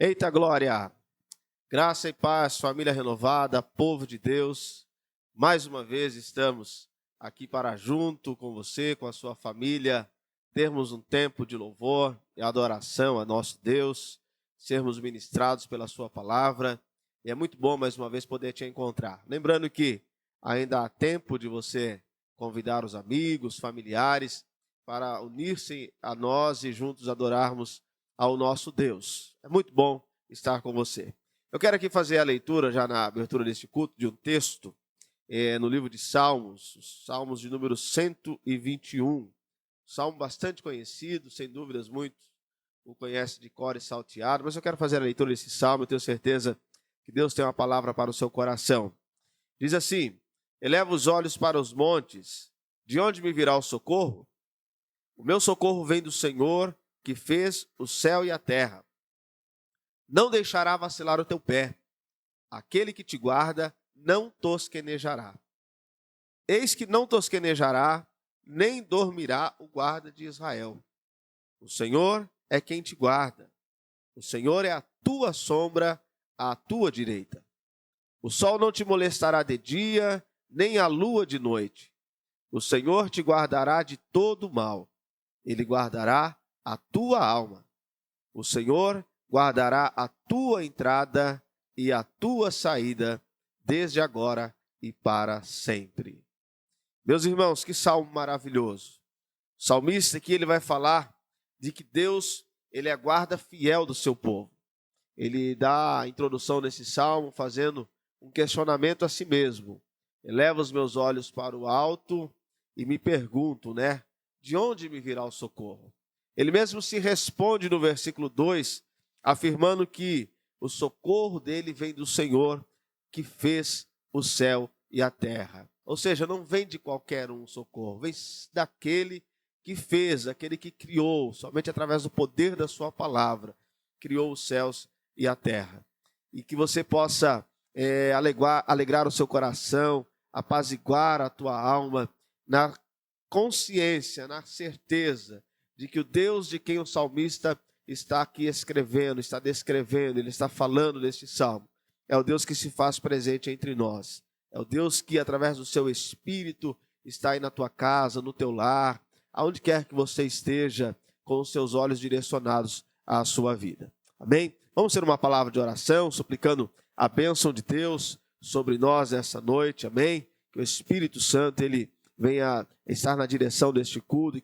Eita glória! Graça e paz, família renovada, povo de Deus. Mais uma vez estamos aqui para junto com você, com a sua família, termos um tempo de louvor e adoração a nosso Deus, sermos ministrados pela sua palavra. E é muito bom mais uma vez poder te encontrar. Lembrando que ainda há tempo de você convidar os amigos, familiares, para unir-se a nós e juntos adorarmos ao nosso Deus. É muito bom estar com você. Eu quero aqui fazer a leitura, já na abertura deste culto, de um texto no livro de Salmos, os Salmos de número 121. Salmo bastante conhecido, sem dúvidas muitos o conhecem de cor e salteado, mas eu quero fazer a leitura desse salmo, eu tenho certeza que Deus tem uma palavra para o seu coração. Diz assim: eleva os olhos para os montes, de onde me virá o socorro? O meu socorro vem do Senhor, que fez o céu e a terra. Não deixará vacilar o teu pé. Aquele que te guarda não tosquenejará. Eis que não tosquenejará, nem dormirá o guarda de Israel. O Senhor é quem te guarda. O Senhor é a tua sombra à tua direita. O sol não te molestará de dia, nem a lua de noite. O Senhor te guardará de todo mal. Ele guardará a tua alma. O Senhor guardará a tua entrada e a tua saída, desde agora e para sempre. Meus irmãos, que salmo maravilhoso. O salmista aqui ele vai falar de que Deus, ele é guarda fiel do seu povo. Ele dá a introdução nesse salmo fazendo um questionamento a si mesmo. Eleva os meus olhos para o alto e me pergunto, de onde me virá o socorro? Ele mesmo se responde no versículo 2, afirmando que o socorro dele vem do Senhor, que fez o céu e a terra. Ou seja, não vem de qualquer um socorro, vem daquele que fez, aquele que criou, somente através do poder da sua palavra, criou os céus e a terra. E que você possa alegrar o seu coração, apaziguar a tua alma, na consciência, na certeza de que o Deus de quem o salmista está aqui escrevendo, está descrevendo, ele está falando neste salmo, é o Deus que se faz presente entre nós. É o Deus que, através do seu Espírito, está aí na tua casa, no teu lar, aonde quer que você esteja, com os seus olhos direcionados à sua vida. Amém? Vamos ter uma palavra de oração, suplicando a bênção de Deus sobre nós essa noite. Amém? Que o Espírito Santo, ele venha estar na direção deste culto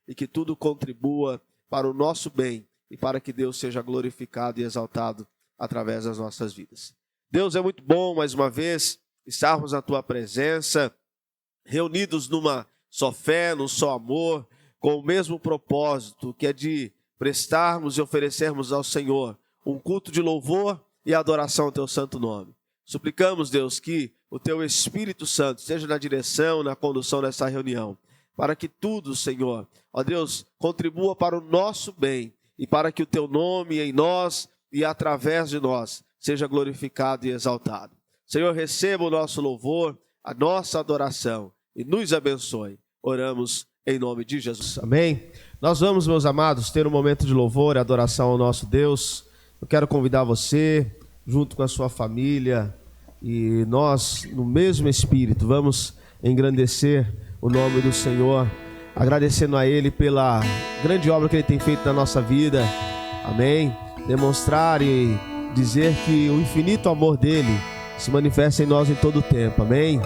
e que tudo contribua para o nosso bem e para que Deus seja glorificado e exaltado através das nossas vidas. Deus, é muito bom, mais uma vez, estarmos na tua presença, reunidos numa só fé, num só amor, com o mesmo propósito, que é de prestarmos e oferecermos ao Senhor um culto de louvor e adoração ao teu santo nome. Suplicamos, Deus, que o teu Espírito Santo esteja na direção, na condução dessa reunião, para que tudo, Senhor, ó Deus, contribua para o nosso bem e para que o teu nome em nós e através de nós seja glorificado e exaltado. Senhor, receba o nosso louvor, a nossa adoração e nos abençoe. Oramos em nome de Jesus. Amém? Nós vamos, meus amados, ter um momento de louvor e adoração ao nosso Deus. Eu quero convidar você, junto com a sua família, e nós, no mesmo Espírito, vamos engrandecer o nome do Senhor, agradecendo a Ele pela grande obra que Ele tem feito na nossa vida. Amém? Demonstrar e dizer que o infinito amor dEle se manifesta em nós em todo o tempo. Amém?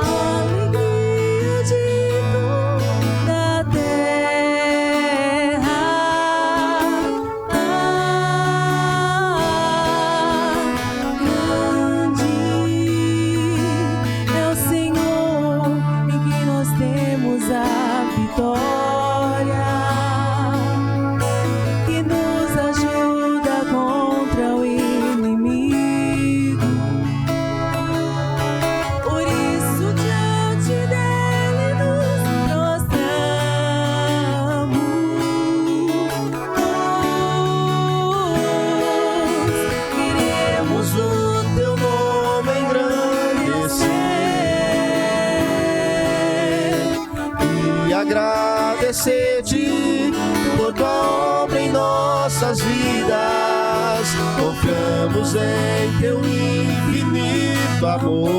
Alegria de toda a terra. confiamos em teu infinito amor,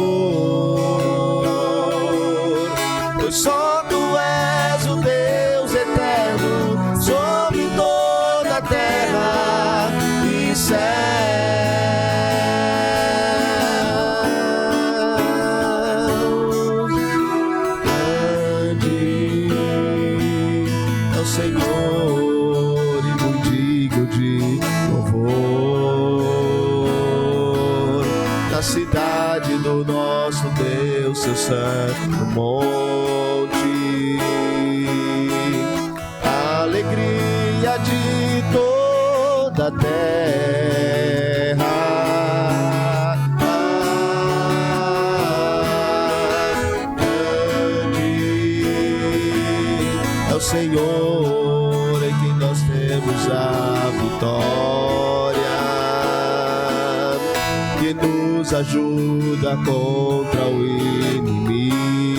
pois só tu és o Deus eterno sobre toda a terra e céu. Grande é o Senhor e muito digno de louvor, na cidade do nosso Deus, seu santo monte. A alegria de toda a terra. Grande é o Senhor em quem nós temos a vitória, que nos ajuda contra o inimigo.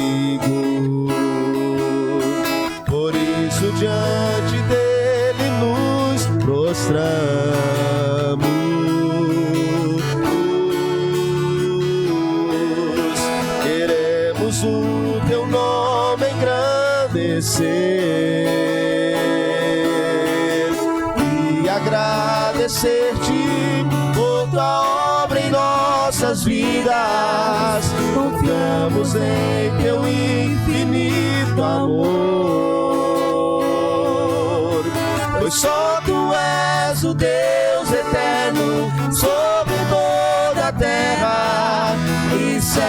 Por isso diante dele nos prostramos, queremos o teu nome engrandecer e agradecer-te por tua obra em nossas vidas. Confiamos em teu infinito amor, pois só tu és o Deus eterno sobre toda a terra e céus.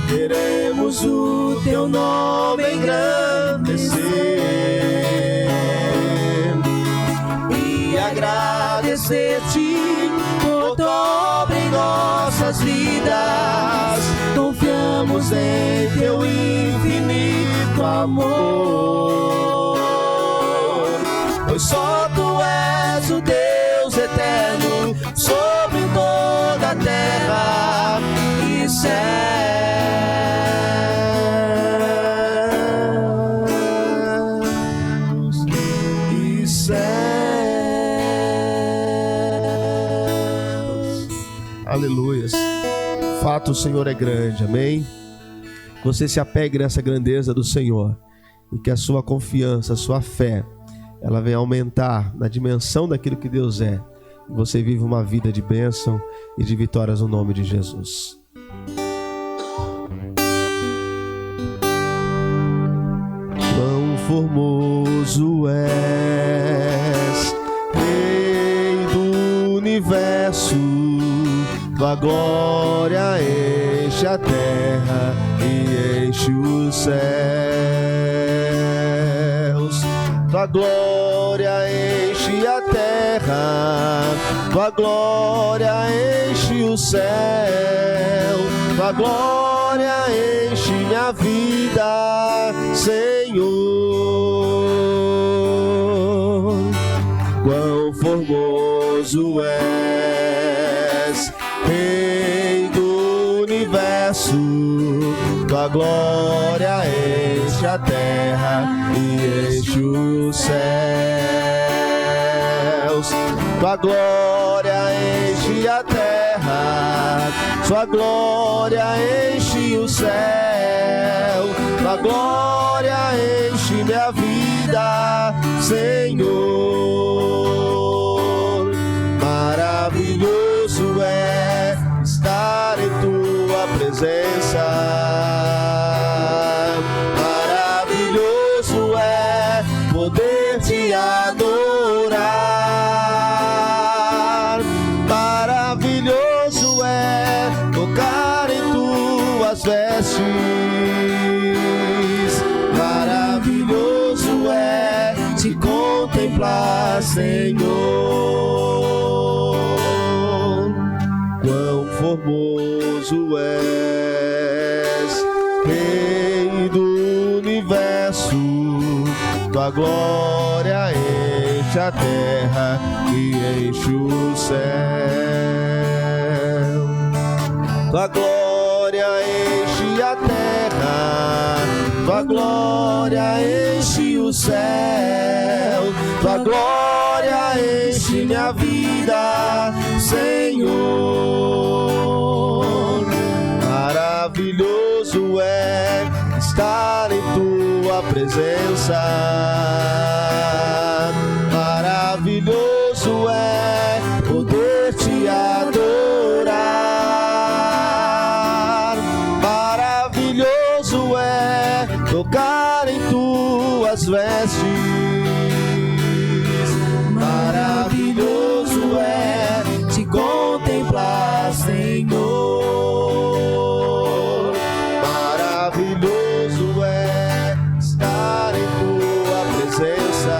Queremos o teu nome engrandecer e agradecer-te por tua obra em nossas vidas. Confiamos em teu infinito amor, pois só tu és o Deus eterno sobre toda a terra e céus e céus. Aleluias. Fato, o Senhor é grande, amém? Que você se apegue nessa grandeza do Senhor e que a sua confiança, a sua fé, ela venha aumentar na dimensão daquilo que Deus é. E você vive uma vida de bênção e de vitórias no nome de Jesus. Quão formoso és, Rei do universo, tua glória enche a terra e enche os céus. Tua glória enche a terra, tua glória enche o céu. Tua glória enche minha vida, Senhor. Quão formoso és, Rei do universo, tua glória enche a terra e enche os céus. Tua glória enche a terra, sua glória enche o céu. Tua glória enche minha vida, Senhor. Maravilhoso é estar em tua presença. Maravilhoso é poder te adorar. Maravilhoso é tocar em tuas vestes. Maravilhoso é te contemplar, Senhor. Quão formoso és, Rei do universo, tua glória enche a terra e enche o céu. Tua glória enche a terra, tua glória enche o céu, tua glória enche minha vida, Senhor. Maravilhoso é estar em tua presença, maravilhoso é poder te adorar, maravilhoso é tocar em tuas vestes, maravilhoso é te contemplar, Senhor, maravilhoso é estar em tua presença,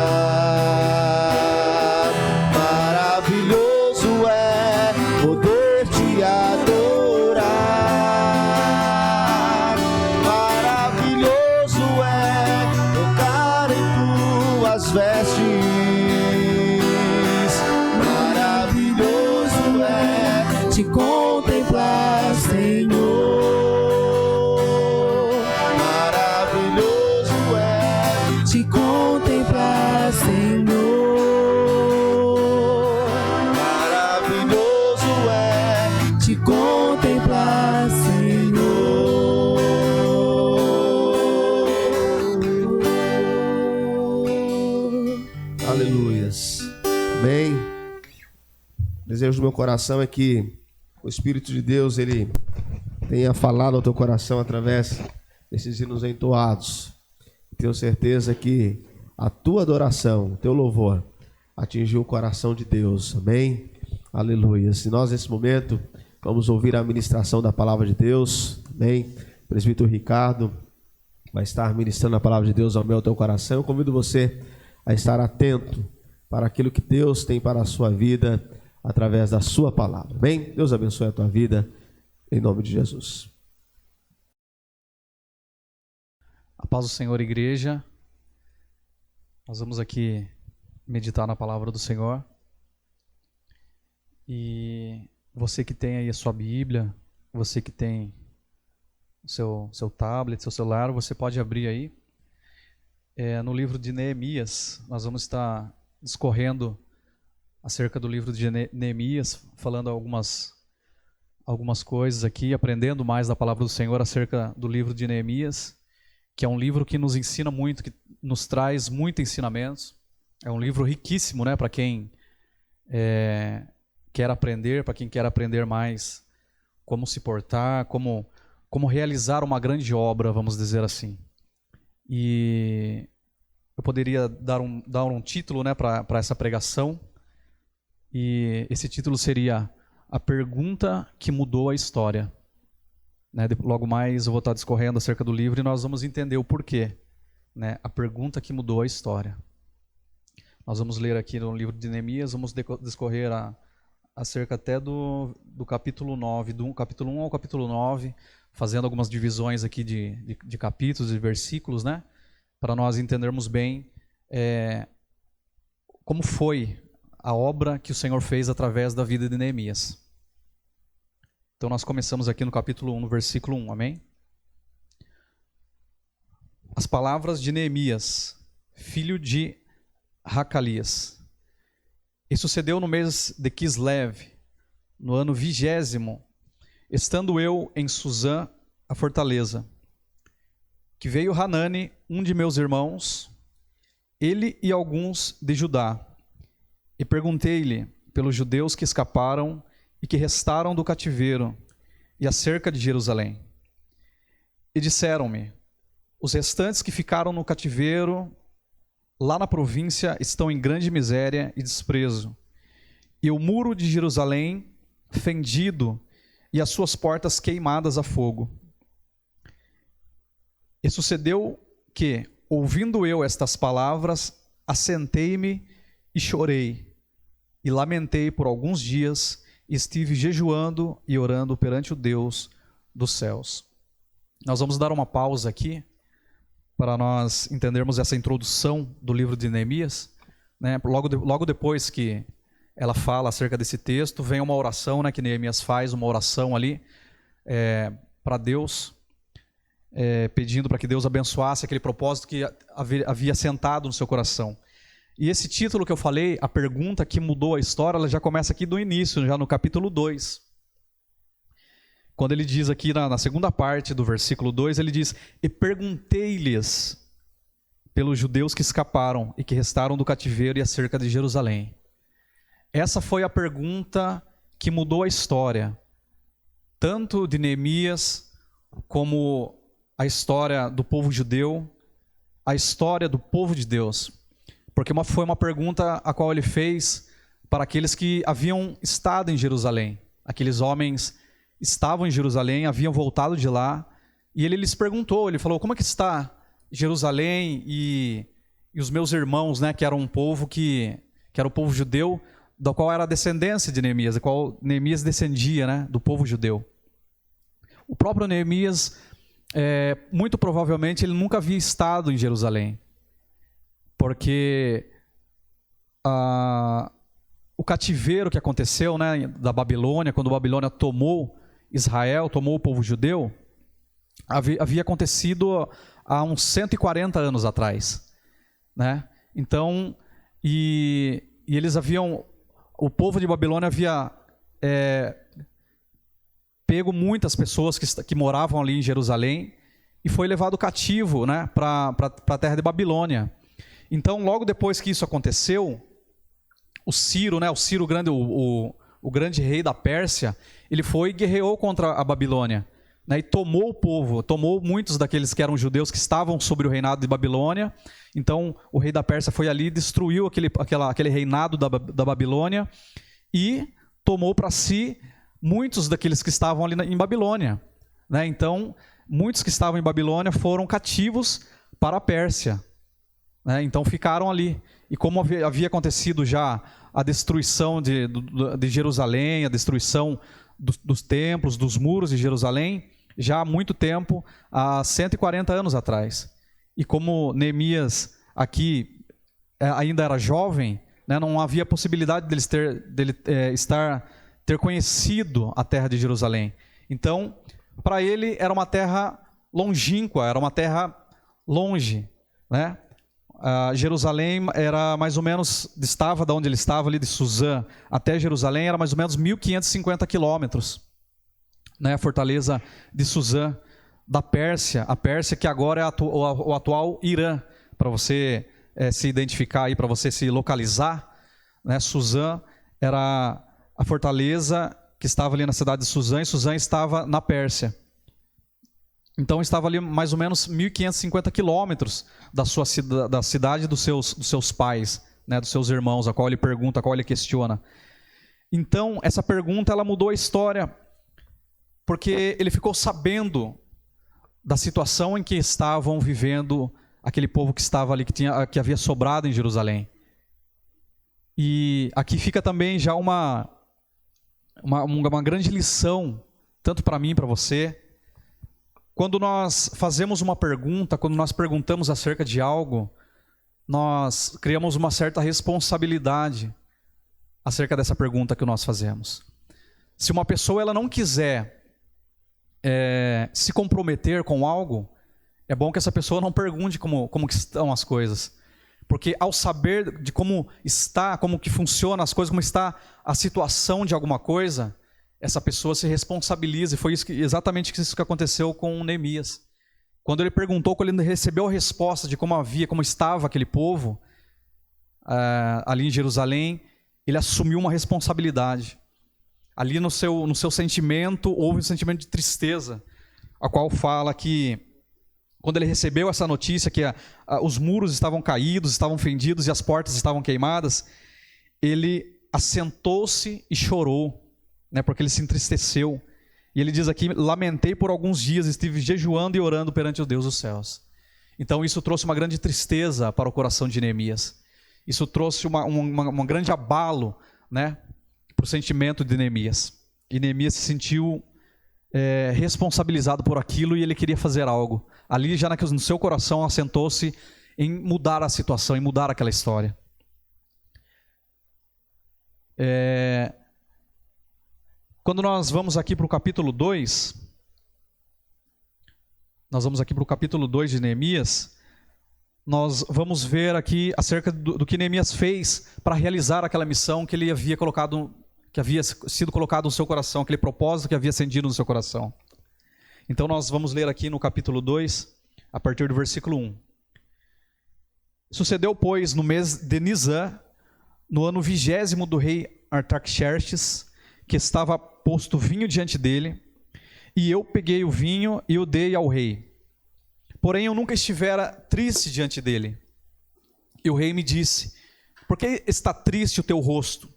maravilhoso é poder te adorar, maravilhoso é tocar em tuas vestes, maravilhoso é te contemplar, Senhor, maravilhoso é te contemplar, Senhor, maravilhoso é te contemplar, Senhor. Aleluias. Amém. O desejo do meu coração é que o Espírito de Deus, ele tenha falado ao teu coração através desses hinos entoados. Tenho certeza que a tua adoração, o teu louvor, atingiu o coração de Deus. Amém? Aleluia. Se nós, nesse momento, vamos ouvir a ministração da palavra de Deus. Amém? O presbítero Ricardo vai estar ministrando a palavra de Deus ao meu ao teu coração. Eu convido você a estar atento para aquilo que Deus tem para a sua vida através da sua palavra. Amém? Deus abençoe a tua vida, em nome de Jesus. A paz do Senhor, igreja. Nós vamos aqui meditar na palavra do Senhor. E você que tem aí a sua Bíblia, você que tem o seu tablet, seu celular, você pode abrir aí. No livro de Neemias, nós vamos estar discorrendo acerca do livro de Neemias, falando algumas coisas aqui, aprendendo mais da palavra do Senhor acerca do livro de Neemias, que é um livro que nos ensina muito, que nos traz muitos ensinamentos. É um livro riquíssimo, né, para quem quer aprender, para quem quer aprender mais como se portar, como realizar uma grande obra, vamos dizer assim. E eu poderia dar um título, né, para essa pregação, e esse título seria A Pergunta que Mudou a História. Né, logo mais eu vou estar discorrendo acerca do livro e nós vamos entender o porquê. Né, a pergunta que mudou a história. Nós vamos ler aqui no livro de Neemias, vamos discorrer acerca até do capítulo 9, do capítulo 1 ao capítulo 9, fazendo algumas divisões aqui de capítulos e versículos, né, para nós entendermos bem como foi a obra que o Senhor fez através da vida de Neemias. Então nós começamos aqui no capítulo 1, no versículo 1, amém? As palavras de Neemias, filho de Racalias. E sucedeu no mês de Quislev, no ano 20º, estando eu em Suzã, a fortaleza, que veio Hanani, um de meus irmãos, ele e alguns de Judá, e perguntei-lhe pelos judeus que escaparam e que restaram do cativeiro e acerca de Jerusalém. E disseram-me: os restantes que ficaram no cativeiro lá na província estão em grande miséria e desprezo, e o muro de Jerusalém fendido e as suas portas queimadas a fogo. E sucedeu que, ouvindo eu estas palavras, assentei-me e chorei, e lamentei por alguns dias, e estive jejuando e orando perante o Deus dos céus. Nós vamos dar uma pausa aqui, para nós entendermos essa introdução do livro de Neemias. Né? Logo depois que ela fala acerca desse texto, vem uma oração, né, que Neemias faz, uma oração ali para Deus. pedindo para que Deus abençoasse aquele propósito que havia sentado no seu coração. E esse título que eu falei, a pergunta que mudou a história, ela já começa aqui do início, já no capítulo 2. Quando ele diz aqui na segunda parte do versículo 2, ele diz: "E perguntei-lhes pelos judeus que escaparam e que restaram do cativeiro e acerca de Jerusalém." Essa foi a pergunta que mudou a história, tanto de Neemias como a história do povo judeu, a história do povo de Deus. Porque foi uma pergunta a qual ele fez para aqueles que haviam estado em Jerusalém. Aqueles homens estavam em Jerusalém, haviam voltado de lá, e ele lhes perguntou, ele falou: "Como é que está Jerusalém e os meus irmãos, né, que era um povo que era o povo judeu, do qual era a descendência de Neemias, da qual Neemias descendia, né, do povo judeu." O próprio Neemias, muito provavelmente, ele nunca havia estado em Jerusalém, porque o cativeiro que aconteceu, né, da Babilônia, quando a Babilônia tomou Israel, tomou o povo judeu, havia acontecido há uns 140 anos atrás, né? Então, e eles haviam, o povo de Babilônia havia pego muitas pessoas que moravam ali em Jerusalém e foi levado cativo, né, para a terra de Babilônia. Então, logo depois que isso aconteceu, o Ciro, né, o Ciro grande, o grande rei da Pérsia, ele foi e guerreou contra a Babilônia, né, e tomou o povo, tomou muitos daqueles que eram judeus que estavam sobre o reinado de Babilônia. Então, o rei da Pérsia foi ali, destruiu aquele reinado da Babilônia e tomou para si muitos daqueles que estavam ali em Babilônia, né? Então, muitos que estavam em Babilônia foram cativos para a Pérsia, né? Então, ficaram ali. E como havia acontecido já a destruição de Jerusalém, a destruição dos templos, dos muros de Jerusalém, já há muito tempo, há 140 anos atrás. E como Neemias aqui ainda era jovem, né, não havia possibilidade dele ter conhecido a terra de Jerusalém. Então, para ele era uma terra longínqua, era uma terra longe, né? Jerusalém era mais ou menos, estava de onde ele estava, ali de Suzã até Jerusalém, era mais ou menos 1.550 quilômetros, né? A fortaleza de Suzã, da Pérsia, a Pérsia que agora é o atual Irã, para você se identificar aí, para você se localizar, né? Suzã era a fortaleza que estava ali na cidade de Suzã, e Suzã estava na Pérsia. Então estava ali mais ou menos 1.550 quilômetros da cidade dos seus pais, né, dos seus irmãos, a qual ele pergunta, a qual ele questiona. Então essa pergunta ela mudou a história, porque ele ficou sabendo da situação em que estavam vivendo aquele povo que estava ali, que havia sobrado em Jerusalém. E aqui fica também já uma grande lição, tanto para mim e para você. Quando nós fazemos uma pergunta, quando nós perguntamos acerca de algo, nós criamos uma certa responsabilidade acerca dessa pergunta que nós fazemos. Se uma pessoa ela não quiser se comprometer com algo, é bom que essa pessoa não pergunte como que estão as coisas. Porque ao saber de como está, como que funciona as coisas, como está a situação de alguma coisa, essa pessoa se responsabiliza. E foi exatamente isso que aconteceu com Neemias. Quando ele perguntou, quando ele recebeu a resposta de como estava aquele povo ali em Jerusalém, ele assumiu uma responsabilidade. Ali no seu sentimento, houve um sentimento de tristeza, a qual fala que quando ele recebeu essa notícia que os muros estavam caídos, estavam fendidos e as portas estavam queimadas, ele assentou-se e chorou, né, porque ele se entristeceu. E ele diz aqui: lamentei por alguns dias, estive jejuando e orando perante o Deus dos céus. Então isso trouxe uma grande tristeza para o coração de Neemias. Isso trouxe um grande abalo, né, para o sentimento de Neemias. E Neemias se sentiu responsabilizado por aquilo e ele queria fazer algo. Ali já no seu coração assentou-se em mudar a situação, em mudar aquela história. Quando nós vamos aqui para o capítulo 2, Nós vamos aqui para o capítulo 2 de Neemias. Nós vamos ver aqui acerca do que Neemias fez para realizar aquela missão que ele havia colocado, que havia sido colocado no seu coração, aquele propósito que havia acendido no seu coração. Então nós vamos ler aqui no capítulo 2, a partir do versículo 1. Sucedeu, pois, no mês de Nisan, no ano 20º do rei Artaxerxes, que estava posto vinho diante dele, e eu peguei o vinho e o dei ao rei. Porém, eu nunca estivera triste diante dele. E o rei me disse: por que está triste o teu rosto?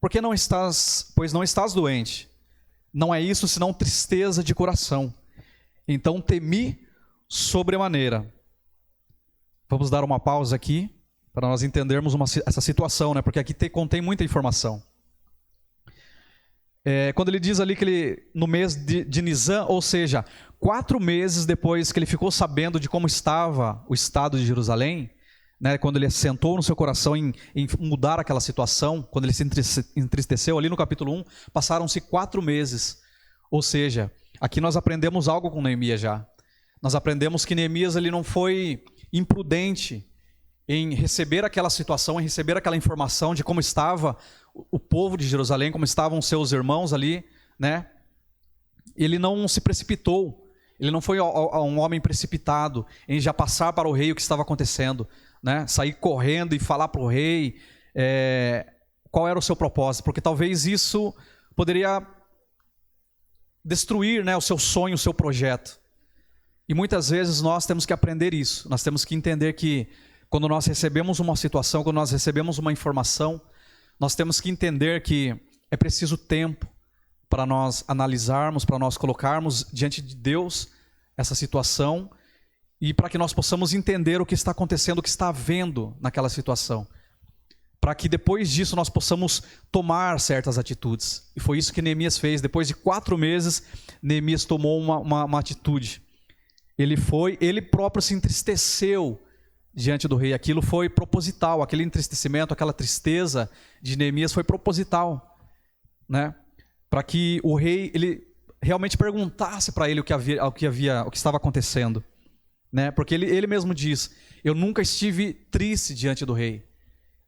Por que não estás, pois não estás doente? Não é isso senão tristeza de coração. Então temi sobremaneira. Vamos dar uma pausa aqui, para nós entendermos essa situação, né? Porque aqui contém muita informação. Quando ele diz ali que ele, no mês de Nisan, ou seja, 4 meses depois que ele ficou sabendo de como estava o estado de Jerusalém, né, quando ele assentou no seu coração em mudar aquela situação, quando ele se entristeceu, ali no capítulo 1, passaram-se 4 meses. Ou seja, aqui nós aprendemos algo com Neemias já. Nós aprendemos que Neemias ele não foi imprudente em receber aquela situação, em receber aquela informação de como estava o povo de Jerusalém, como estavam seus irmãos ali, né? Ele não se precipitou, ele não foi um homem precipitado em já passar para o rei o que estava acontecendo, né? Sair correndo e falar para o rei qual era o seu propósito, porque talvez isso poderia destruir, né, o seu sonho, o seu projeto. E muitas vezes nós temos que aprender isso, nós temos que entender que quando nós recebemos uma situação, quando nós recebemos uma informação, nós temos que entender que é preciso tempo para nós analisarmos, para nós colocarmos diante de Deus essa situação e para que nós possamos entender o que está acontecendo, o que está havendo naquela situação. Para que depois disso nós possamos tomar certas atitudes. E foi isso que Neemias fez. Depois de 4 meses, Neemias tomou uma atitude. Ele próprio se entristeceu diante do rei. Aquilo foi proposital, aquele entristecimento, aquela tristeza de Neemias foi proposital, né? Para que o rei ele realmente perguntasse para ele o que estava acontecendo, né? Porque ele mesmo diz: eu nunca estive triste diante do rei,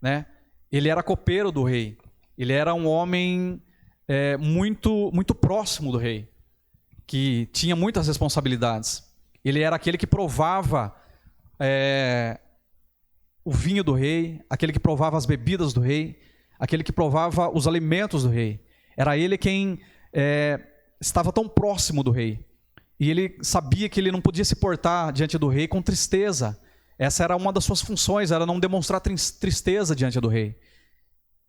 né? Ele era copeiro do rei, ele era um homem muito próximo do rei, que tinha muitas responsabilidades. Ele era aquele que provava o vinho do rei, aquele que provava as bebidas do rei, aquele que provava os alimentos do rei. Era ele quem estava tão próximo do rei. E ele sabia que ele não podia se portar diante do rei com tristeza. Essa era uma das suas funções, era não demonstrar tristeza diante do rei.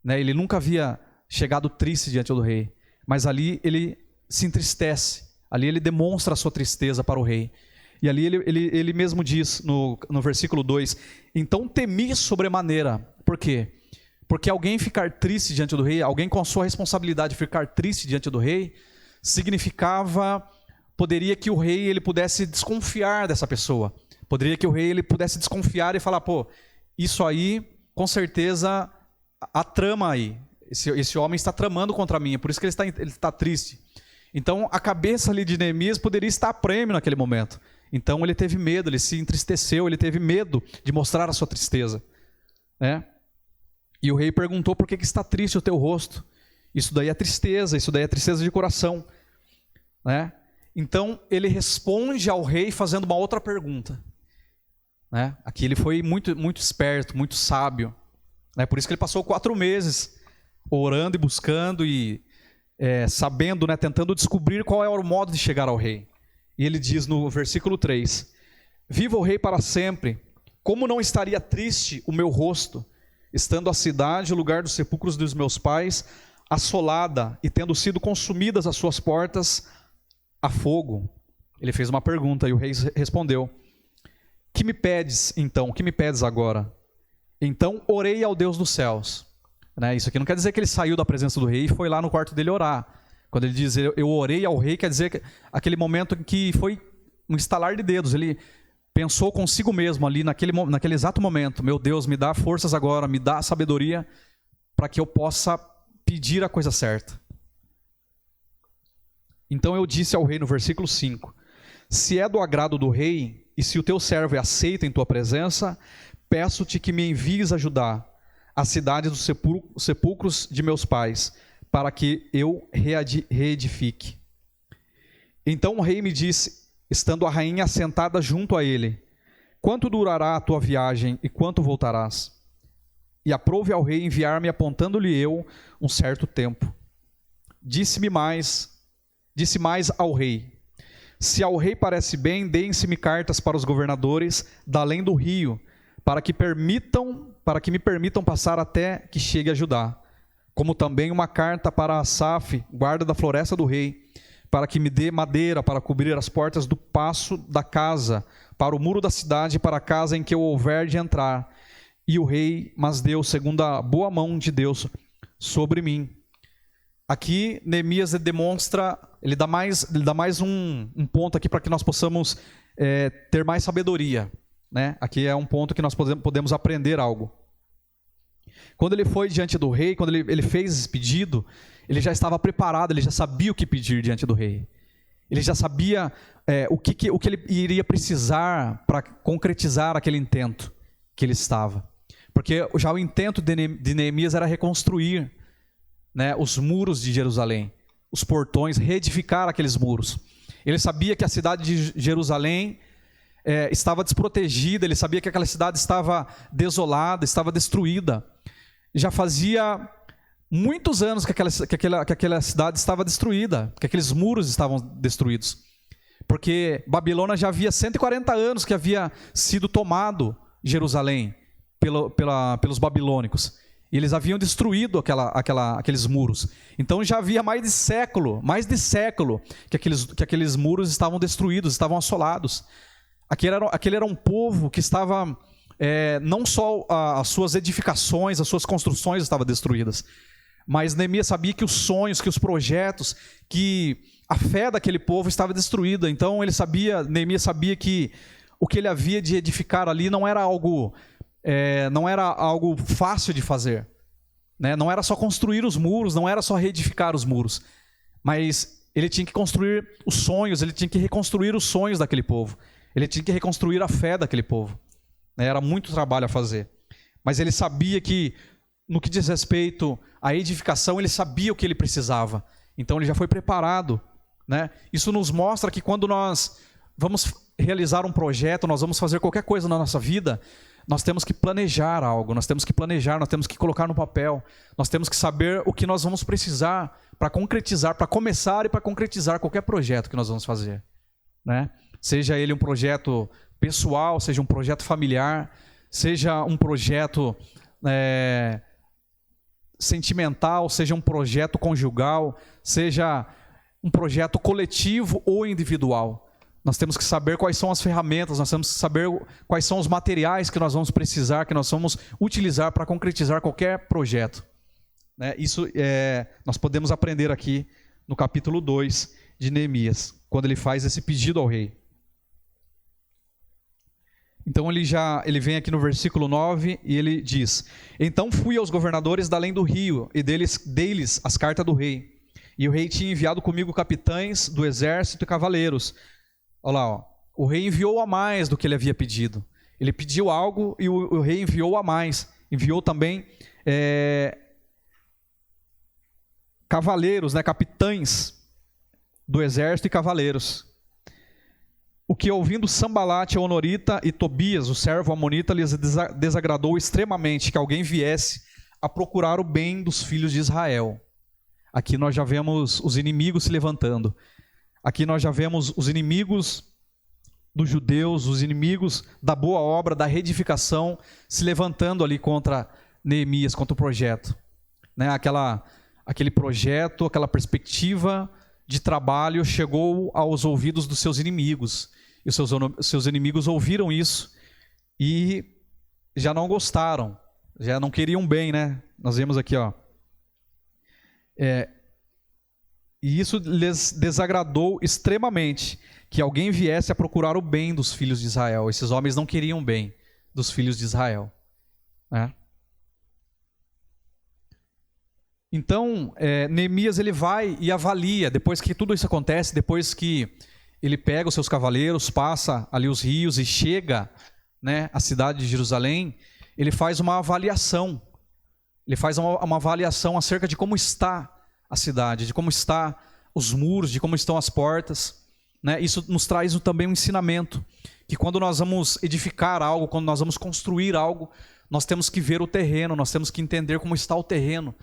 Né? Ele nunca havia chegado triste diante do rei. Mas ali ele se entristece, ali ele demonstra a sua tristeza para o rei. E ali ele mesmo diz no versículo 2, então temi sobremaneira. Por quê? Porque alguém ficar triste diante do rei, alguém com a sua responsabilidade ficar triste diante do rei, poderia que o rei ele pudesse desconfiar dessa pessoa. Poderia que o rei ele pudesse desconfiar e falar, isso aí, com certeza, a trama aí. Esse homem está tramando contra mim, é por isso que ele está triste. Então, a cabeça ali de Neemias poderia estar a prêmio naquele momento. Então ele teve medo, ele se entristeceu, ele teve medo de mostrar a sua tristeza, né? E o rei perguntou: por que está triste o teu rosto? Isso daí é tristeza de coração, né? Então ele responde ao rei fazendo uma outra pergunta, né? Aqui ele foi muito esperto, muito sábio, né? Por isso que ele passou 4 meses orando e buscando e sabendo, né, tentando descobrir qual era o modo de chegar ao rei. E ele diz no versículo 3, viva o rei para sempre, como não estaria triste o meu rosto, estando a cidade, o lugar dos sepulcros dos meus pais, assolada e tendo sido consumidas as suas portas a fogo. Ele fez uma pergunta e o rei respondeu: que me pedes então, que me pedes agora? Então orei ao Deus dos céus. Né? Isso aqui não quer dizer que ele saiu da presença do rei e foi lá no quarto dele orar. Quando ele diz, eu orei ao rei, quer dizer que aquele momento em que foi um estalar de dedos. Ele pensou consigo mesmo ali, naquele exato momento: meu Deus, me dá forças agora, me dá sabedoria para que eu possa pedir a coisa certa. Então eu disse ao rei no versículo 5, Se é do agrado do rei, e se o teu servo é aceito em tua presença, peço-te que me envies ajudar a cidade dos sepulcros de meus pais, para que eu reedifique. Então o rei me disse, estando a rainha assentada junto a ele, quanto durará a tua viagem e quanto voltarás? E aprouve ao rei enviar-me, apontando-lhe eu um certo tempo. Disse mais ao rei, se ao rei parece bem, deem-se-me cartas para os governadores da além do rio, para que me permitam passar até que chegue a Judá, como também uma carta para Asaf, guarda da floresta do rei, para que me dê madeira para cobrir as portas do paço da casa, para o muro da cidade e para a casa em que eu houver de entrar. E o rei mas deu segundo a boa mão de Deus sobre mim. Aqui Neemias demonstra, ele dá mais um ponto aqui para que nós possamos ter mais sabedoria, né? Aqui é um ponto que nós podemos aprender algo. Quando ele foi diante do rei, quando ele fez esse pedido, ele já estava preparado, ele já sabia o que pedir diante do rei. Ele já sabia o que ele iria precisar para concretizar aquele intento que ele estava. Porque já o intento de Neemias era reconstruir, né, os muros de Jerusalém, os portões, reedificar aqueles muros. Ele sabia que a cidade de Jerusalém estava desprotegida, ele sabia que aquela cidade estava desolada, estava destruída. Já fazia muitos anos que aquela cidade estava destruída, que aqueles muros estavam destruídos. Porque Babilônia já havia 140 anos que havia sido tomado Jerusalém pelos babilônicos. E eles haviam destruído aqueles muros. Então já havia mais de século que aqueles muros estavam destruídos, estavam assolados. Aquele era um povo que estava, não só as suas edificações, as suas construções estavam destruídas, mas Neemias sabia que os sonhos, que os projetos, que a fé daquele povo estava destruída. Então Neemias sabia que o que ele havia de edificar ali não era algo fácil de fazer, né? Não era só construir os muros, não era só reedificar os muros, mas ele tinha que construir os sonhos, ele tinha que reconstruir os sonhos daquele povo, ele tinha que reconstruir a fé daquele povo, né? Era muito trabalho a fazer, mas ele sabia que, no que diz respeito à edificação, ele sabia o que ele precisava, então ele já foi preparado, né? Isso nos mostra que quando nós vamos realizar um projeto, nós vamos fazer qualquer coisa na nossa vida, nós temos que planejar algo, nós temos que colocar no papel, nós temos que saber o que nós vamos precisar para concretizar, para começar e para concretizar qualquer projeto que nós vamos fazer, né? Seja ele um projeto pessoal, seja um projeto familiar, seja um projeto sentimental, seja um projeto conjugal, seja um projeto coletivo ou individual. Nós temos que saber quais são as ferramentas, nós temos que saber quais são os materiais que nós vamos precisar, que nós vamos utilizar para concretizar qualquer projeto, né? Isso nós podemos aprender aqui no capítulo 2 de Neemias, quando ele faz esse pedido ao rei. Então ele vem aqui no versículo 9 e ele diz: então fui aos governadores da além do rio e dei-lhes as cartas do rei. E o rei tinha enviado comigo capitães do exército e cavaleiros. Olha lá, o rei enviou a mais do que ele havia pedido. Ele pediu algo e o rei enviou a mais. Enviou também cavaleiros, né, capitães do exército e cavaleiros. O que, ouvindo Sambalate, a Honorita e Tobias, o servo amonita, lhes desagradou extremamente que alguém viesse a procurar o bem dos filhos de Israel. Aqui nós já vemos os inimigos se levantando. Aqui nós já vemos os inimigos dos judeus, os inimigos da boa obra, da reedificação, se levantando ali contra Neemias, contra o projeto, né? Aquele projeto, aquela perspectiva de trabalho chegou aos ouvidos dos seus inimigos. E os seus inimigos ouviram isso e já não gostaram, já não queriam bem, né? Nós vemos aqui, ó. E isso lhes desagradou extremamente, que alguém viesse a procurar o bem dos filhos de Israel. Esses homens não queriam bem dos filhos de Israel, né? Então, Neemias ele vai e avalia, depois que tudo isso acontece, depois que ele pega os seus cavaleiros, passa ali os rios e chega, né, à cidade de Jerusalém, ele faz uma avaliação. Ele faz uma avaliação acerca de como está a cidade, de como estão os muros, de como estão as portas, né? Isso nos traz também um ensinamento, que quando nós vamos edificar algo, quando nós vamos construir algo, nós temos que ver o terreno, nós temos que entender como está o terreno,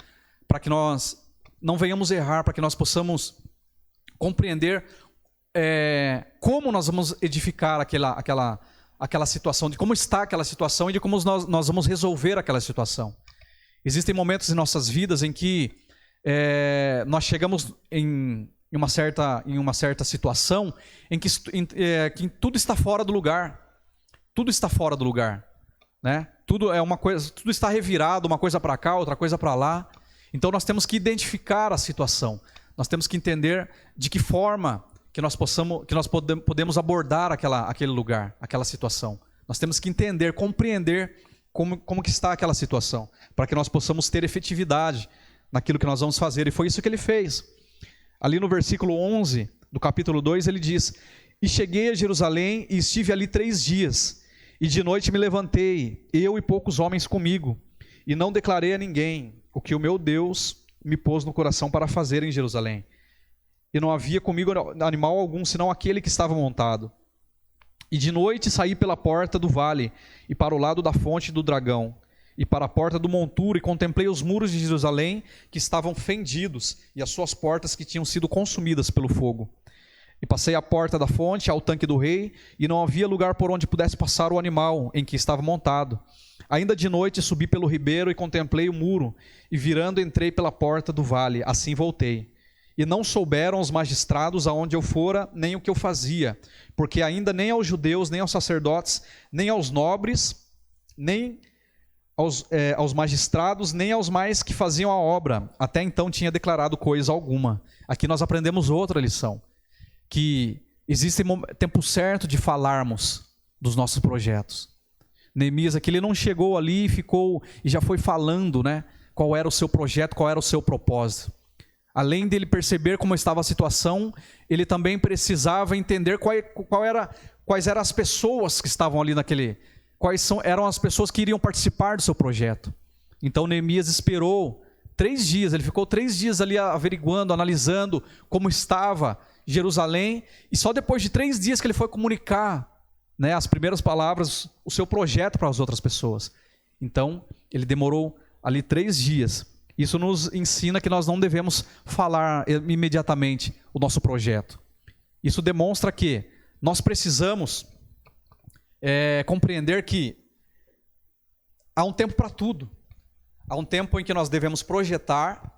para que nós não venhamos errar, para que nós possamos compreender como nós vamos edificar aquela situação, de como está aquela situação e de como nós vamos resolver aquela situação. Existem momentos em nossas vidas em que nós chegamos em uma certa situação em que tudo está fora do lugar. Tudo está fora do lugar, né? Tudo está revirado, uma coisa para cá, outra coisa para lá. Então nós temos que identificar a situação. Nós temos que entender de que forma que nós podemos abordar aquele lugar, aquela situação. Nós temos que entender, compreender como que está aquela situação, para que nós possamos ter efetividade naquilo que nós vamos fazer. E foi isso que ele fez. Ali no versículo 11 do capítulo 2, ele diz: E cheguei a Jerusalém e estive ali 3 dias, e de noite me levantei, eu e poucos homens comigo, e não declarei a ninguém o que o meu Deus me pôs no coração para fazer em Jerusalém. E não havia comigo animal algum, senão aquele que estava montado. E de noite saí pela porta do vale, e para o lado da fonte do dragão, e para a porta do monturo, e contemplei os muros de Jerusalém, que estavam fendidos, e as suas portas que tinham sido consumidas pelo fogo. E passei à porta da fonte, ao tanque do rei, e não havia lugar por onde pudesse passar o animal em que estava montado. Ainda de noite subi pelo ribeiro e contemplei o muro, e virando entrei pela porta do vale, assim voltei. E não souberam os magistrados aonde eu fora, nem o que eu fazia, porque ainda nem aos judeus, nem aos sacerdotes, nem aos nobres, nem aos magistrados, nem aos mais que faziam a obra, até então tinha declarado coisa alguma. Aqui nós aprendemos outra lição, que existe tempo certo de falarmos dos nossos projetos. Neemias aqui, ele não chegou ali e já foi falando, né, qual era o seu projeto, qual era o seu propósito. Além dele perceber como estava a situação, ele também precisava entender quais eram as pessoas que estavam ali eram as pessoas que iriam participar do seu projeto. Então Neemias esperou 3 dias, ele ficou 3 dias ali averiguando, analisando como estava Jerusalém, e só depois de 3 dias que ele foi comunicar, né, as primeiras palavras, o seu projeto para as outras pessoas. Então ele demorou ali 3 dias. Isso nos ensina que nós não devemos falar imediatamente o nosso projeto. Isso demonstra que nós precisamos compreender que há um tempo para tudo. Há um tempo em que nós devemos projetar,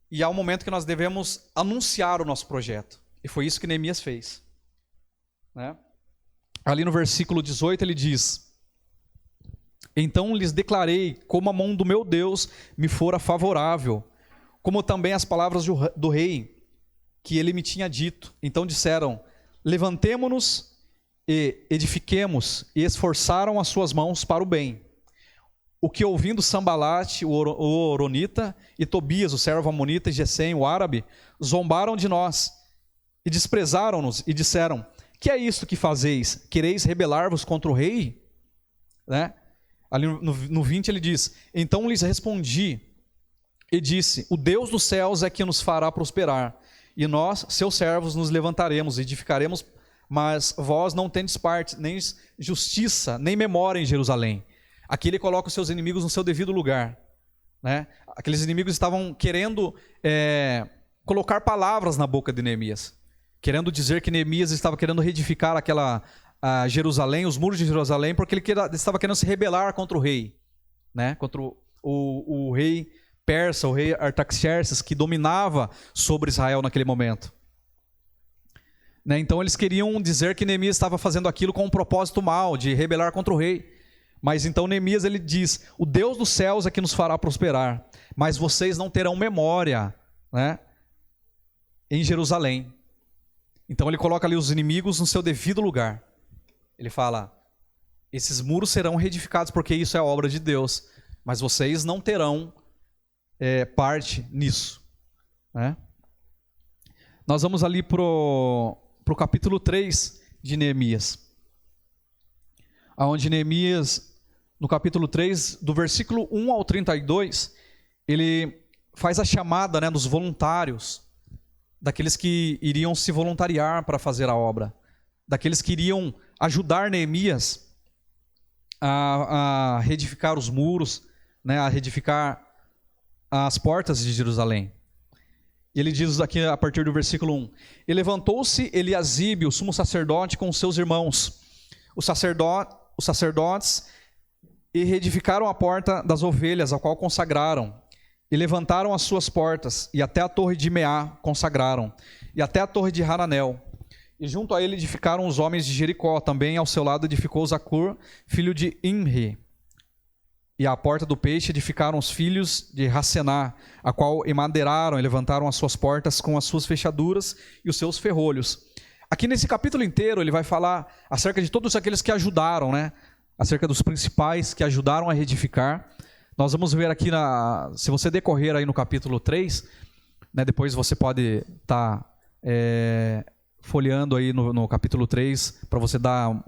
e há um momento que nós devemos anunciar o nosso projeto. E foi isso que Neemias fez, né? Ali no versículo 18 ele diz: Então lhes declarei como a mão do meu Deus me fora favorável, como também as palavras do rei que ele me tinha dito. Então disseram: Levantemo-nos e edifiquemos, e esforçaram as suas mãos para o bem. O que ouvindo Sambalate, o Horonita, e Tobias, o servo amonita, e Gesem, o árabe, zombaram de nós, e desprezaram-nos, e disseram: Que é isto que fazeis? Quereis rebelar-vos contra o rei? Né? Ali no 20 ele diz: Então lhes respondi e disse: O Deus dos céus é que nos fará prosperar, e nós, seus servos, nos levantaremos e edificaremos, mas vós não tendes parte, nem justiça, nem memória em Jerusalém. Aqui ele coloca os seus inimigos no seu devido lugar, né? Aqueles inimigos estavam querendo colocar palavras na boca de Neemias, querendo dizer que Neemias estava querendo reedificar Jerusalém, os muros de Jerusalém, porque ele estava querendo se rebelar contra o rei, né? Contra o rei persa, o rei Artaxerxes, que dominava sobre Israel naquele momento, né? Então eles queriam dizer que Neemias estava fazendo aquilo com um propósito mau, de rebelar contra o rei. Mas então Neemias ele diz: O Deus dos céus é que nos fará prosperar, mas vocês não terão memória, né, em Jerusalém. Então ele coloca ali os inimigos no seu devido lugar. Ele fala: esses muros serão reedificados porque isso é obra de Deus, mas vocês não terão parte nisso, né? Nós vamos ali para o capítulo 3 de Neemias. Onde Neemias, no capítulo 3, do versículo 1 ao 32, ele faz a chamada, né, dos voluntários, daqueles que iriam se voluntariar para fazer a obra, daqueles que iriam ajudar Neemias a reedificar os muros, né, a reedificar as portas de Jerusalém. Ele diz aqui a partir do versículo 1: E levantou-se Eliasibe, o sumo sacerdote, com os seus irmãos, os sacerdotes, e reedificaram a porta das ovelhas, a qual consagraram, e levantaram as suas portas, e até a torre de Meá consagraram, e até a torre de Hananel. E junto a ele edificaram os homens de Jericó, também ao seu lado edificou Zacur, filho de Imri. E à porta do peixe edificaram os filhos de Racená, a qual emadeiraram e levantaram as suas portas com as suas fechaduras e os seus ferrolhos. Aqui nesse capítulo inteiro ele vai falar acerca de todos aqueles que ajudaram, né? Acerca dos principais que ajudaram a reedificar. Nós vamos ver aqui, se você decorrer aí no capítulo 3, né, depois você pode estar folheando aí no capítulo 3, para você dar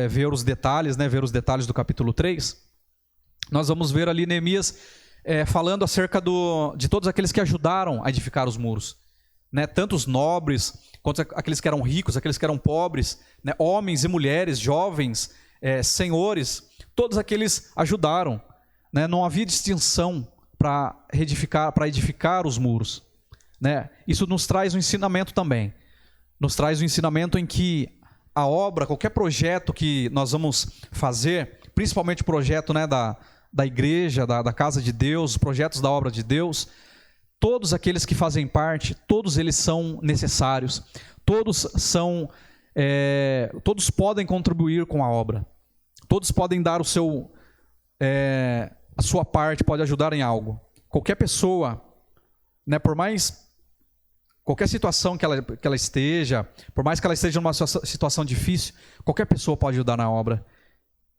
ver os detalhes, né, ver os detalhes do capítulo 3. Nós vamos ver ali Neemias falando acerca de todos aqueles que ajudaram a edificar os muros, né? Tanto os nobres, quanto aqueles que eram ricos, aqueles que eram pobres, né? Homens e mulheres, jovens, senhores, todos aqueles ajudaram, né? Não havia distinção para edificar os muros, né? Isso nos traz um ensinamento também, nos traz um ensinamento em que a obra, qualquer projeto que nós vamos fazer, principalmente o projeto, né, da igreja, da casa de Deus, os projetos da obra de Deus, todos aqueles que fazem parte, todos eles são necessários, todos podem contribuir com a obra, todos podem dar a sua parte, pode ajudar em algo. Qualquer pessoa, né, qualquer situação que ela esteja, por mais que ela esteja numa situação difícil, qualquer pessoa pode ajudar na obra.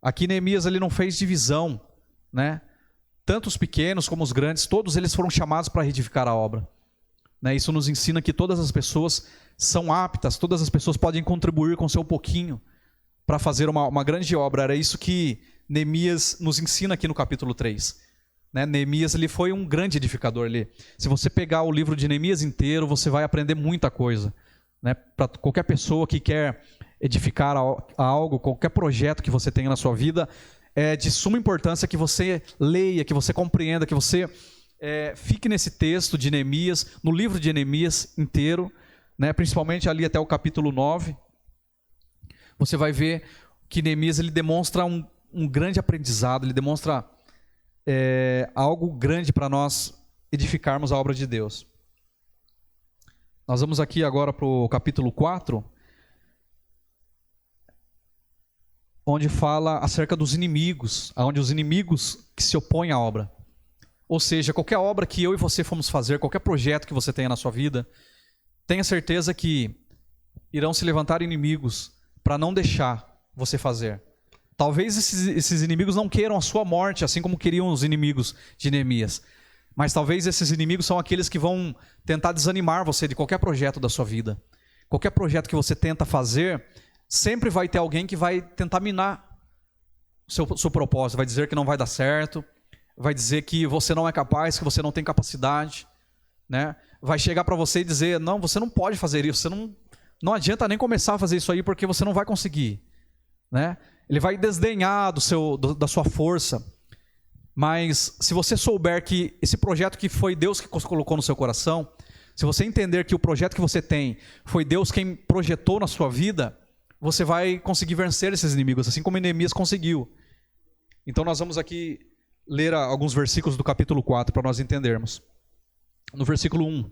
Aqui Neemias ele não fez divisão, né? Tanto os pequenos como os grandes, todos eles foram chamados para reedificar a obra, né? Isso nos ensina que todas as pessoas são aptas, todas as pessoas podem contribuir com seu pouquinho para fazer uma grande obra. Era isso que Neemias nos ensina aqui no capítulo 3. Né? Neemias ele foi um grande edificador. Se você pegar o livro de Neemias inteiro, você vai aprender muita coisa, né? Para qualquer pessoa que quer edificar algo, qualquer projeto que você tenha na sua vida, é de suma importância que você leia, que você compreenda, que você fique nesse texto de Neemias, no livro de Neemias inteiro, né? Principalmente ali até o capítulo 9. Você vai ver que Neemias ele demonstra um grande aprendizado, ele demonstra algo grande para nós edificarmos a obra de Deus. Nós vamos aqui agora para o capítulo 4, onde fala acerca dos inimigos, onde os inimigos que se opõem à obra. Ou seja, qualquer obra que eu e você fomos fazer, qualquer projeto que você tenha na sua vida, tenha certeza que irão se levantar inimigos para não deixar você fazer. Talvez esses inimigos não queiram a sua morte, assim como queriam os inimigos de Neemias. Mas talvez esses inimigos são aqueles que vão tentar desanimar você de qualquer projeto da sua vida. Qualquer projeto que você tenta fazer, sempre vai ter alguém que vai tentar minar o seu propósito. Vai dizer que não vai dar certo, vai dizer que você não é capaz, que você não tem capacidade, né? Vai chegar para você e dizer, não, você não pode fazer isso, você não adianta nem começar a fazer isso aí porque você não vai conseguir, né? Ele vai desdenhar da sua força. Mas se você souber que esse projeto que foi Deus que colocou no seu coração, se você entender que o projeto que você tem foi Deus quem projetou na sua vida, você vai conseguir vencer esses inimigos, assim como Neemias conseguiu. Então nós vamos aqui ler alguns versículos do capítulo 4 para nós entendermos. No versículo 1: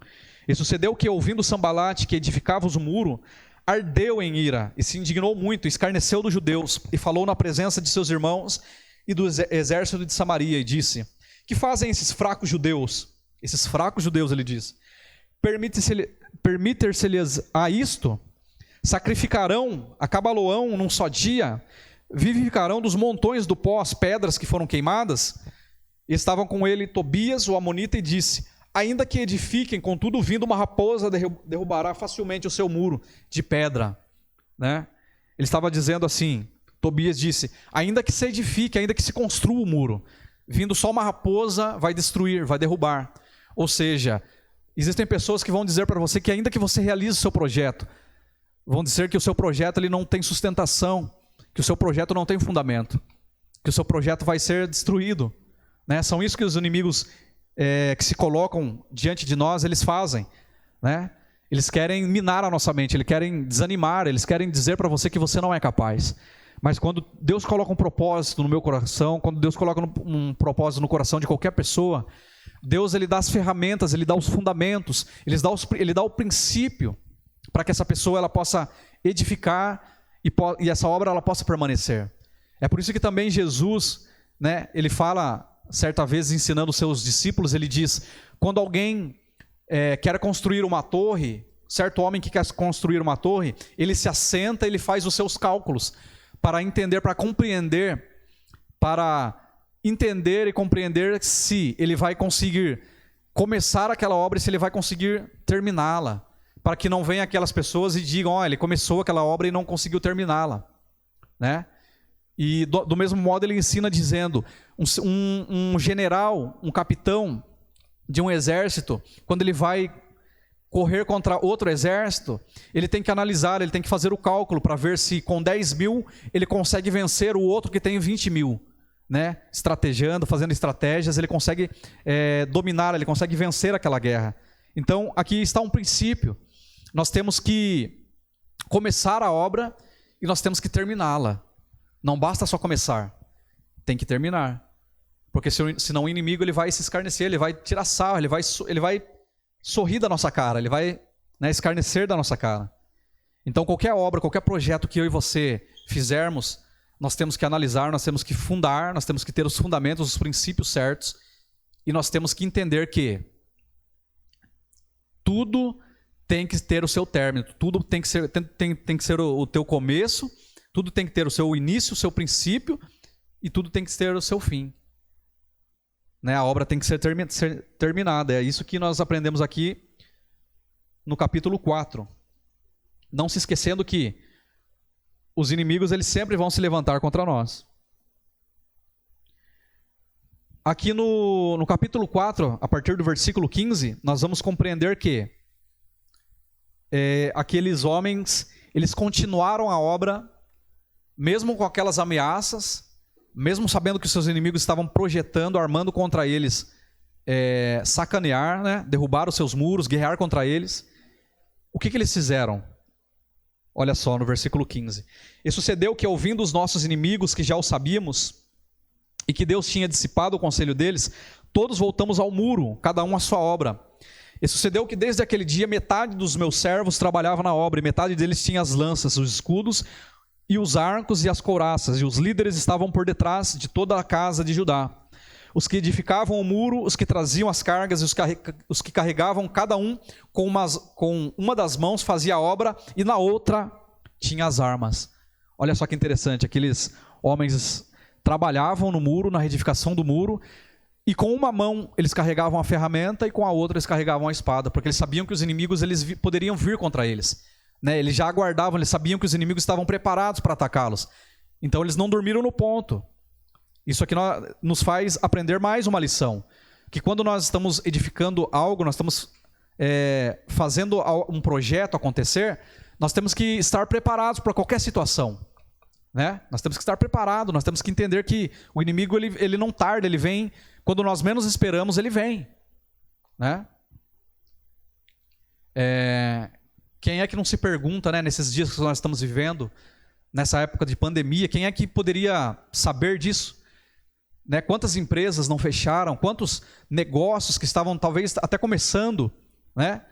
E sucedeu que, ouvindo Sambalate, que edificava o muro, ardeu em ira e se indignou muito, escarneceu dos judeus e falou na presença de seus irmãos e do exército de Samaria e disse: Que fazem esses fracos judeus? Esses fracos judeus, ele diz. Permitir-se-lhes a isto? Sacrificarão, acabá-lo-ão num só dia? Vivificarão dos montões do pó as pedras que foram queimadas? E estavam com ele Tobias, o amonita, e disse: Ainda que edifiquem, contudo, vindo uma raposa derrubará facilmente o seu muro de pedra. Né? Ele estava dizendo assim, Tobias disse, ainda que se edifique, ainda que se construa o muro, vindo só uma raposa vai destruir, vai derrubar. Ou seja, existem pessoas que vão dizer para você que ainda que você realize o seu projeto, vão dizer que o seu projeto ele não tem sustentação, que o seu projeto não tem fundamento, que o seu projeto vai ser destruído. Né? São isso que os inimigos que se colocam diante de nós, eles fazem. Né? Eles querem minar a nossa mente, eles querem desanimar, eles querem dizer para você que você não é capaz. Mas quando Deus coloca um propósito no meu coração, quando Deus coloca um propósito no coração de qualquer pessoa, Deus ele dá as ferramentas, ele dá os fundamentos, ele dá o princípio para que essa pessoa ela possa edificar e essa obra ela possa permanecer. É por isso que também Jesus, né, ele fala certa vez ensinando os seus discípulos, ele diz, quando alguém quer construir uma torre, certo homem que quer construir uma torre, ele se assenta, ele faz os seus cálculos para entender, para compreender, para entender e compreender se ele vai conseguir começar aquela obra e se ele vai conseguir terminá-la, para que não venham aquelas pessoas e digam, ele começou aquela obra e não conseguiu terminá-la, né? E do mesmo modo ele ensina dizendo, um general, um capitão de um exército, quando ele vai correr contra outro exército, ele tem que analisar, ele tem que fazer o cálculo para ver se com 10 mil ele consegue vencer o outro que tem 20 mil. Né? Estrategiando, fazendo estratégias, ele consegue dominar, ele consegue vencer aquela guerra. Então aqui está um princípio, nós temos que começar a obra e nós temos que terminá-la. Não basta só começar, tem que terminar. Porque senão o inimigo ele vai se escarnecer, ele vai tirar sarro, ele vai sorrir da nossa cara, ele vai escarnecer da nossa cara. Então qualquer obra, qualquer projeto que eu e você fizermos, nós temos que analisar, nós temos que fundar, nós temos que ter os fundamentos, os princípios certos, e nós temos que entender que tudo tem que ter o seu término, tudo tem que ser o teu começo, tudo tem que ter o seu início, o seu princípio, e tudo tem que ter o seu fim. Né? A obra tem que ser terminada. É isso que nós aprendemos aqui no capítulo 4. Não se esquecendo que os inimigos eles sempre vão se levantar contra nós. Aqui no capítulo 4, a partir do versículo 15, nós vamos compreender que aqueles homens, eles continuaram a obra, mesmo com aquelas ameaças, mesmo sabendo que os seus inimigos estavam projetando, armando contra eles, sacanear, né? Derrubar os seus muros, guerrear contra eles. O que eles fizeram? Olha só no versículo 15. E sucedeu que, ouvindo os nossos inimigos, que já o sabíamos, e que Deus tinha dissipado o conselho deles, todos voltamos ao muro, cada um à sua obra. E sucedeu que desde aquele dia metade dos meus servos trabalhava na obra, e metade deles tinha as lanças, os escudos, e os arcos e as couraças, e os líderes estavam por detrás de toda a casa de Judá. Os que edificavam o muro, os que traziam as cargas, e os que carregavam, cada um com uma das mãos fazia a obra, e na outra tinha as armas. Olha só que interessante, aqueles homens trabalhavam no muro, na reedificação do muro, e com uma mão eles carregavam a ferramenta, e com a outra eles carregavam a espada, porque eles sabiam que os inimigos poderiam vir contra eles. Né? Eles já aguardavam, eles sabiam que os inimigos estavam preparados para atacá-los. Então eles não dormiram no ponto. Isso aqui nos faz aprender mais uma lição. Que quando nós estamos edificando algo, nós estamos fazendo um projeto acontecer, nós temos que estar preparados para qualquer situação. Né? Nós temos que estar preparados, nós temos que entender que o inimigo ele não tarda, ele vem, quando nós menos esperamos, ele vem. Né? Quem é que não se pergunta, né, nesses dias que nós estamos vivendo, nessa época de pandemia, quem é que poderia saber disso? Né? Quantas empresas não fecharam, quantos negócios que estavam talvez até começando, né?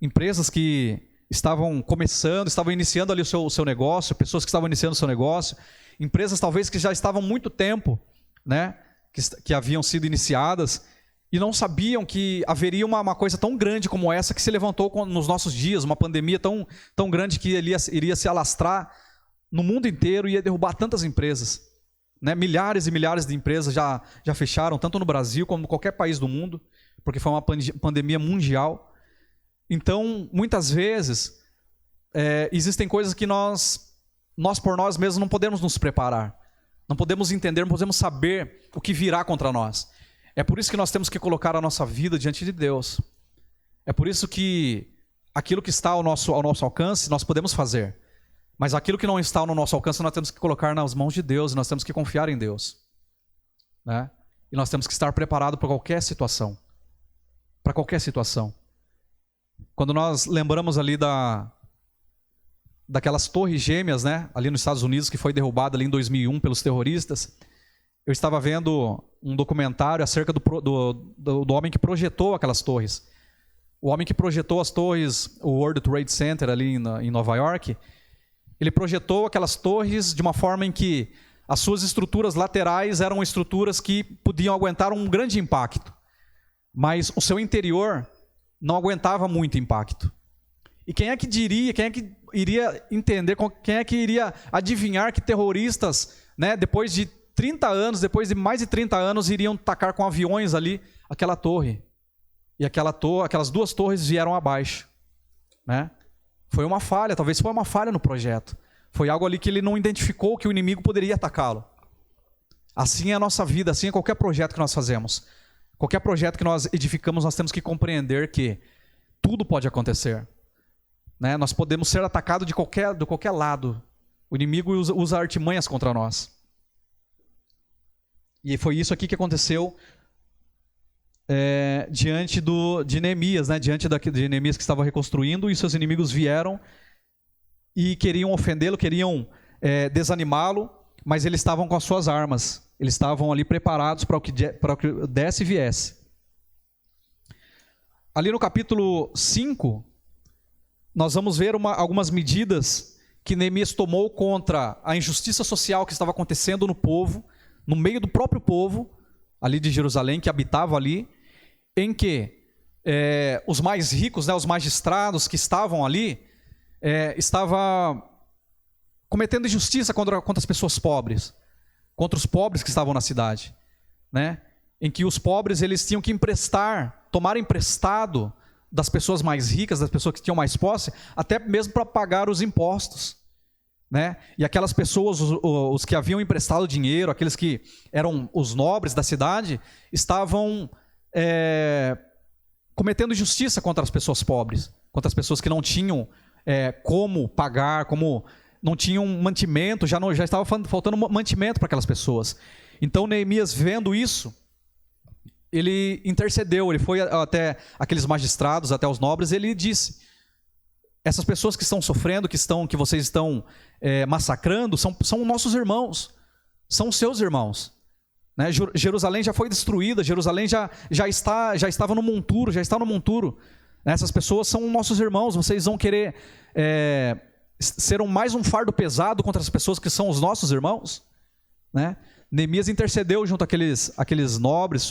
Empresas que estavam começando, estavam iniciando ali o seu negócio, pessoas que estavam iniciando o seu negócio, empresas talvez que já estavam há muito tempo, né? que haviam sido iniciadas, e não sabiam que haveria uma coisa tão grande como essa que se levantou nos nossos dias, uma pandemia tão grande que iria se alastrar no mundo inteiro e ia derrubar tantas empresas. né? Milhares e milhares de empresas já fecharam, tanto no Brasil como em qualquer país do mundo, porque foi uma pandemia mundial. Então, muitas vezes, existem coisas que nós por nós mesmos não podemos nos preparar, não podemos entender, não podemos saber o que virá contra nós. É por isso que nós temos que colocar a nossa vida diante de Deus. É por isso que aquilo que está ao nosso alcance, nós podemos fazer. Mas aquilo que não está no nosso alcance, nós temos que colocar nas mãos de Deus, e nós temos que confiar em Deus, né? E nós temos que estar preparados para qualquer situação. Para qualquer situação. Quando nós lembramos ali daquelas torres gêmeas, né, ali nos Estados Unidos, que foi derrubada ali em 2001 pelos terroristas, eu estava vendo um documentário acerca do homem que projetou aquelas torres. O homem que projetou as torres, o World Trade Center ali em Nova York, ele projetou aquelas torres de uma forma em que as suas estruturas laterais eram estruturas que podiam aguentar um grande impacto, mas o seu interior não aguentava muito impacto. E quem é que iria entender, quem é que iria adivinhar que terroristas, né, depois de 30 anos, depois de mais de 30 anos, iriam tacar com aviões ali aquela torre. E aquelas duas torres vieram abaixo, né? Foi uma falha, talvez foi uma falha no projeto. Foi algo ali que ele não identificou que o inimigo poderia atacá-lo. Assim é a nossa vida, assim é qualquer projeto que nós fazemos. Qualquer projeto que nós edificamos, nós temos que compreender que tudo pode acontecer, né? Nós podemos ser atacados de qualquer lado. O inimigo usa artimanhas contra nós. E foi isso aqui que aconteceu diante de Neemias, né? Diante de Neemias que estava reconstruindo, e seus inimigos vieram e queriam ofendê-lo, queriam desanimá-lo, mas eles estavam com as suas armas, eles estavam ali preparados para o que desse e viesse. Ali no capítulo 5, nós vamos ver algumas medidas que Neemias tomou contra a injustiça social que estava acontecendo no povo, no meio do próprio povo, ali de Jerusalém, que habitava ali, em que os mais ricos, né, os magistrados que estavam ali, estavam cometendo injustiça contra as pessoas pobres, contra os pobres que estavam na cidade, né? Em que os pobres eles tinham que tomar emprestado das pessoas mais ricas, das pessoas que tinham mais posse, até mesmo para pagar os impostos, né? E aquelas pessoas, os que haviam emprestado dinheiro, aqueles que eram os nobres da cidade, estavam cometendo injustiça contra as pessoas pobres, contra as pessoas que não tinham como pagar, como não tinham mantimento, já estava faltando mantimento para aquelas pessoas. Então Neemias, vendo isso, ele intercedeu, ele foi até aqueles magistrados, até os nobres, e ele disse: essas pessoas que estão sofrendo, que vocês estão massacrando, são nossos irmãos, são seus irmãos, né? Jerusalém já foi destruída, Jerusalém já estava no monturo, já está no monturo, né? Essas pessoas são nossos irmãos, vocês vão querer ser mais um fardo pesado contra as pessoas que são os nossos irmãos, né? Neemias intercedeu junto àqueles nobres,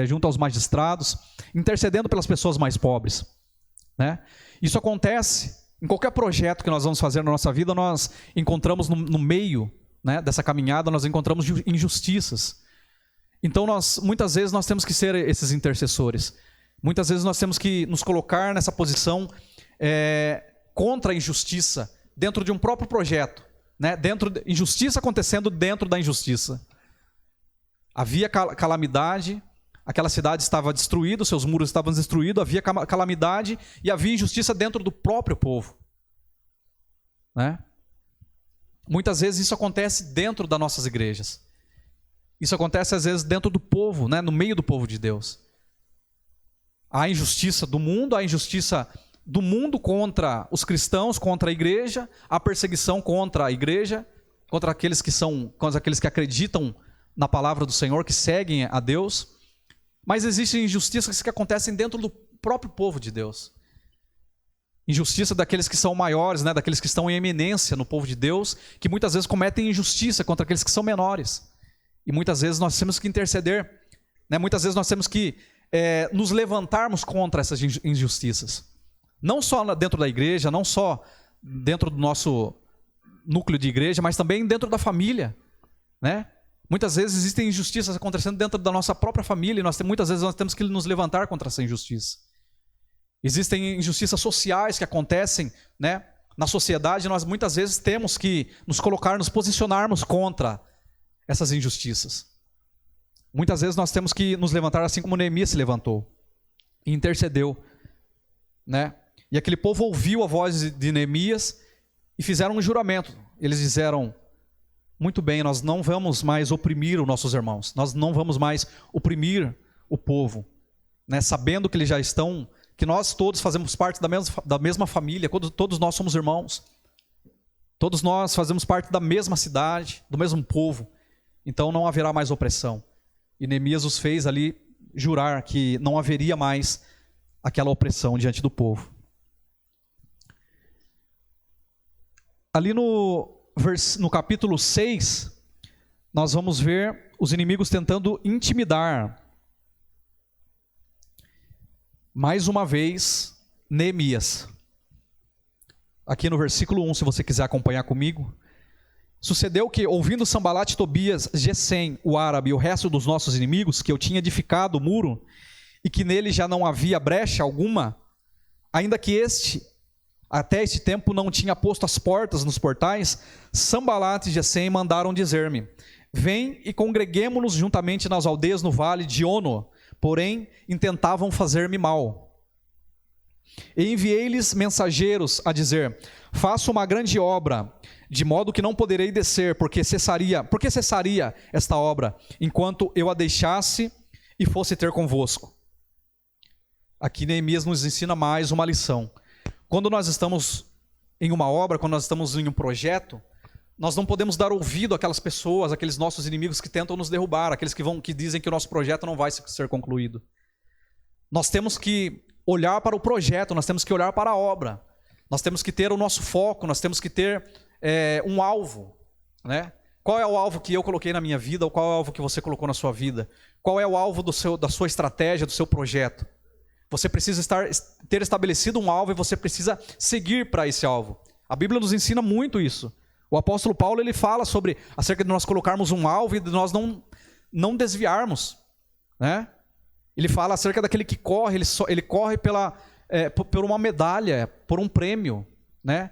junto aos magistrados, intercedendo pelas pessoas mais pobres, né? Isso acontece em qualquer projeto que nós vamos fazer na nossa vida. Nós encontramos no meio, né, dessa caminhada, nós encontramos injustiças. Então muitas vezes nós temos que ser esses intercessores. Muitas vezes nós temos que nos colocar nessa posição contra a injustiça dentro de um próprio projeto, né? Injustiça acontecendo dentro da injustiça. Havia calamidade, aquela cidade estava destruída, seus muros estavam destruídos, havia calamidade e havia injustiça dentro do próprio povo, né? Muitas vezes isso acontece dentro das nossas igrejas. Isso acontece às vezes dentro do povo, né? No meio do povo de Deus. Há injustiça do mundo, há injustiça do mundo contra os cristãos, contra a igreja, há perseguição contra a igreja, contra aqueles que acreditam na palavra do Senhor, que seguem a Deus. Mas existem injustiças que acontecem dentro do próprio povo de Deus. Injustiça daqueles que são maiores, né? Daqueles que estão em eminência no povo de Deus, que muitas vezes cometem injustiça contra aqueles que são menores. E muitas vezes nós temos que interceder, né? Muitas vezes nós temos que nos levantarmos contra essas injustiças. Não só dentro da igreja, não só dentro do nosso núcleo de igreja, mas também dentro da família, né? Muitas vezes existem injustiças acontecendo dentro da nossa própria família e muitas vezes nós temos que nos levantar contra essa injustiça. Existem injustiças sociais que acontecem, né, na sociedade, e nós muitas vezes temos que nos colocar, nos posicionarmos contra essas injustiças. Muitas vezes nós temos que nos levantar assim como Neemias se levantou e intercedeu, né? E aquele povo ouviu a voz de Neemias e fizeram um juramento. Eles disseram: muito bem, nós não vamos mais oprimir os nossos irmãos, nós não vamos mais oprimir o povo, né? Sabendo que eles já estão, que nós todos fazemos parte da mesma família, todos nós somos irmãos, todos nós fazemos parte da mesma cidade, do mesmo povo, então não haverá mais opressão. E Neemias os fez ali jurar que não haveria mais aquela opressão diante do povo. Ali no capítulo 6, nós vamos ver os inimigos tentando intimidar, mais uma vez, Neemias. Aqui no versículo 1, se você quiser acompanhar comigo. Sucedeu que, ouvindo Sambalate, Tobias, Gesem, o árabe e o resto dos nossos inimigos, que eu tinha edificado o muro, e que nele já não havia brecha alguma, ainda que até este tempo não tinha posto as portas nos portais, Sambalate e Gesem mandaram dizer-me: vem e congreguemo-nos juntamente nas aldeias no vale de Ono, porém intentavam fazer-me mal. E enviei-lhes mensageiros a dizer: faço uma grande obra, de modo que não poderei descer, porque cessaria esta obra, enquanto eu a deixasse e fosse ter convosco. Aqui Neemias nos ensina mais uma lição. Quando nós estamos em uma obra, quando nós estamos em um projeto, nós não podemos dar ouvido àquelas pessoas, àqueles nossos inimigos que tentam nos derrubar, aqueles que dizem que o nosso projeto não vai ser concluído. Nós temos que olhar para o projeto, nós temos que olhar para a obra, nós temos que ter o nosso foco, nós temos que ter um alvo, né? Qual é o alvo que eu coloquei na minha vida, ou qual é o alvo que você colocou na sua vida? Qual é o alvo da sua estratégia, do seu projeto? Você precisa ter estabelecido um alvo e você precisa seguir para esse alvo. A Bíblia nos ensina muito isso. O apóstolo Paulo, ele fala acerca de nós colocarmos um alvo e de nós não desviarmos, né? Ele fala acerca daquele que corre, ele corre por uma medalha, por um prêmio, né?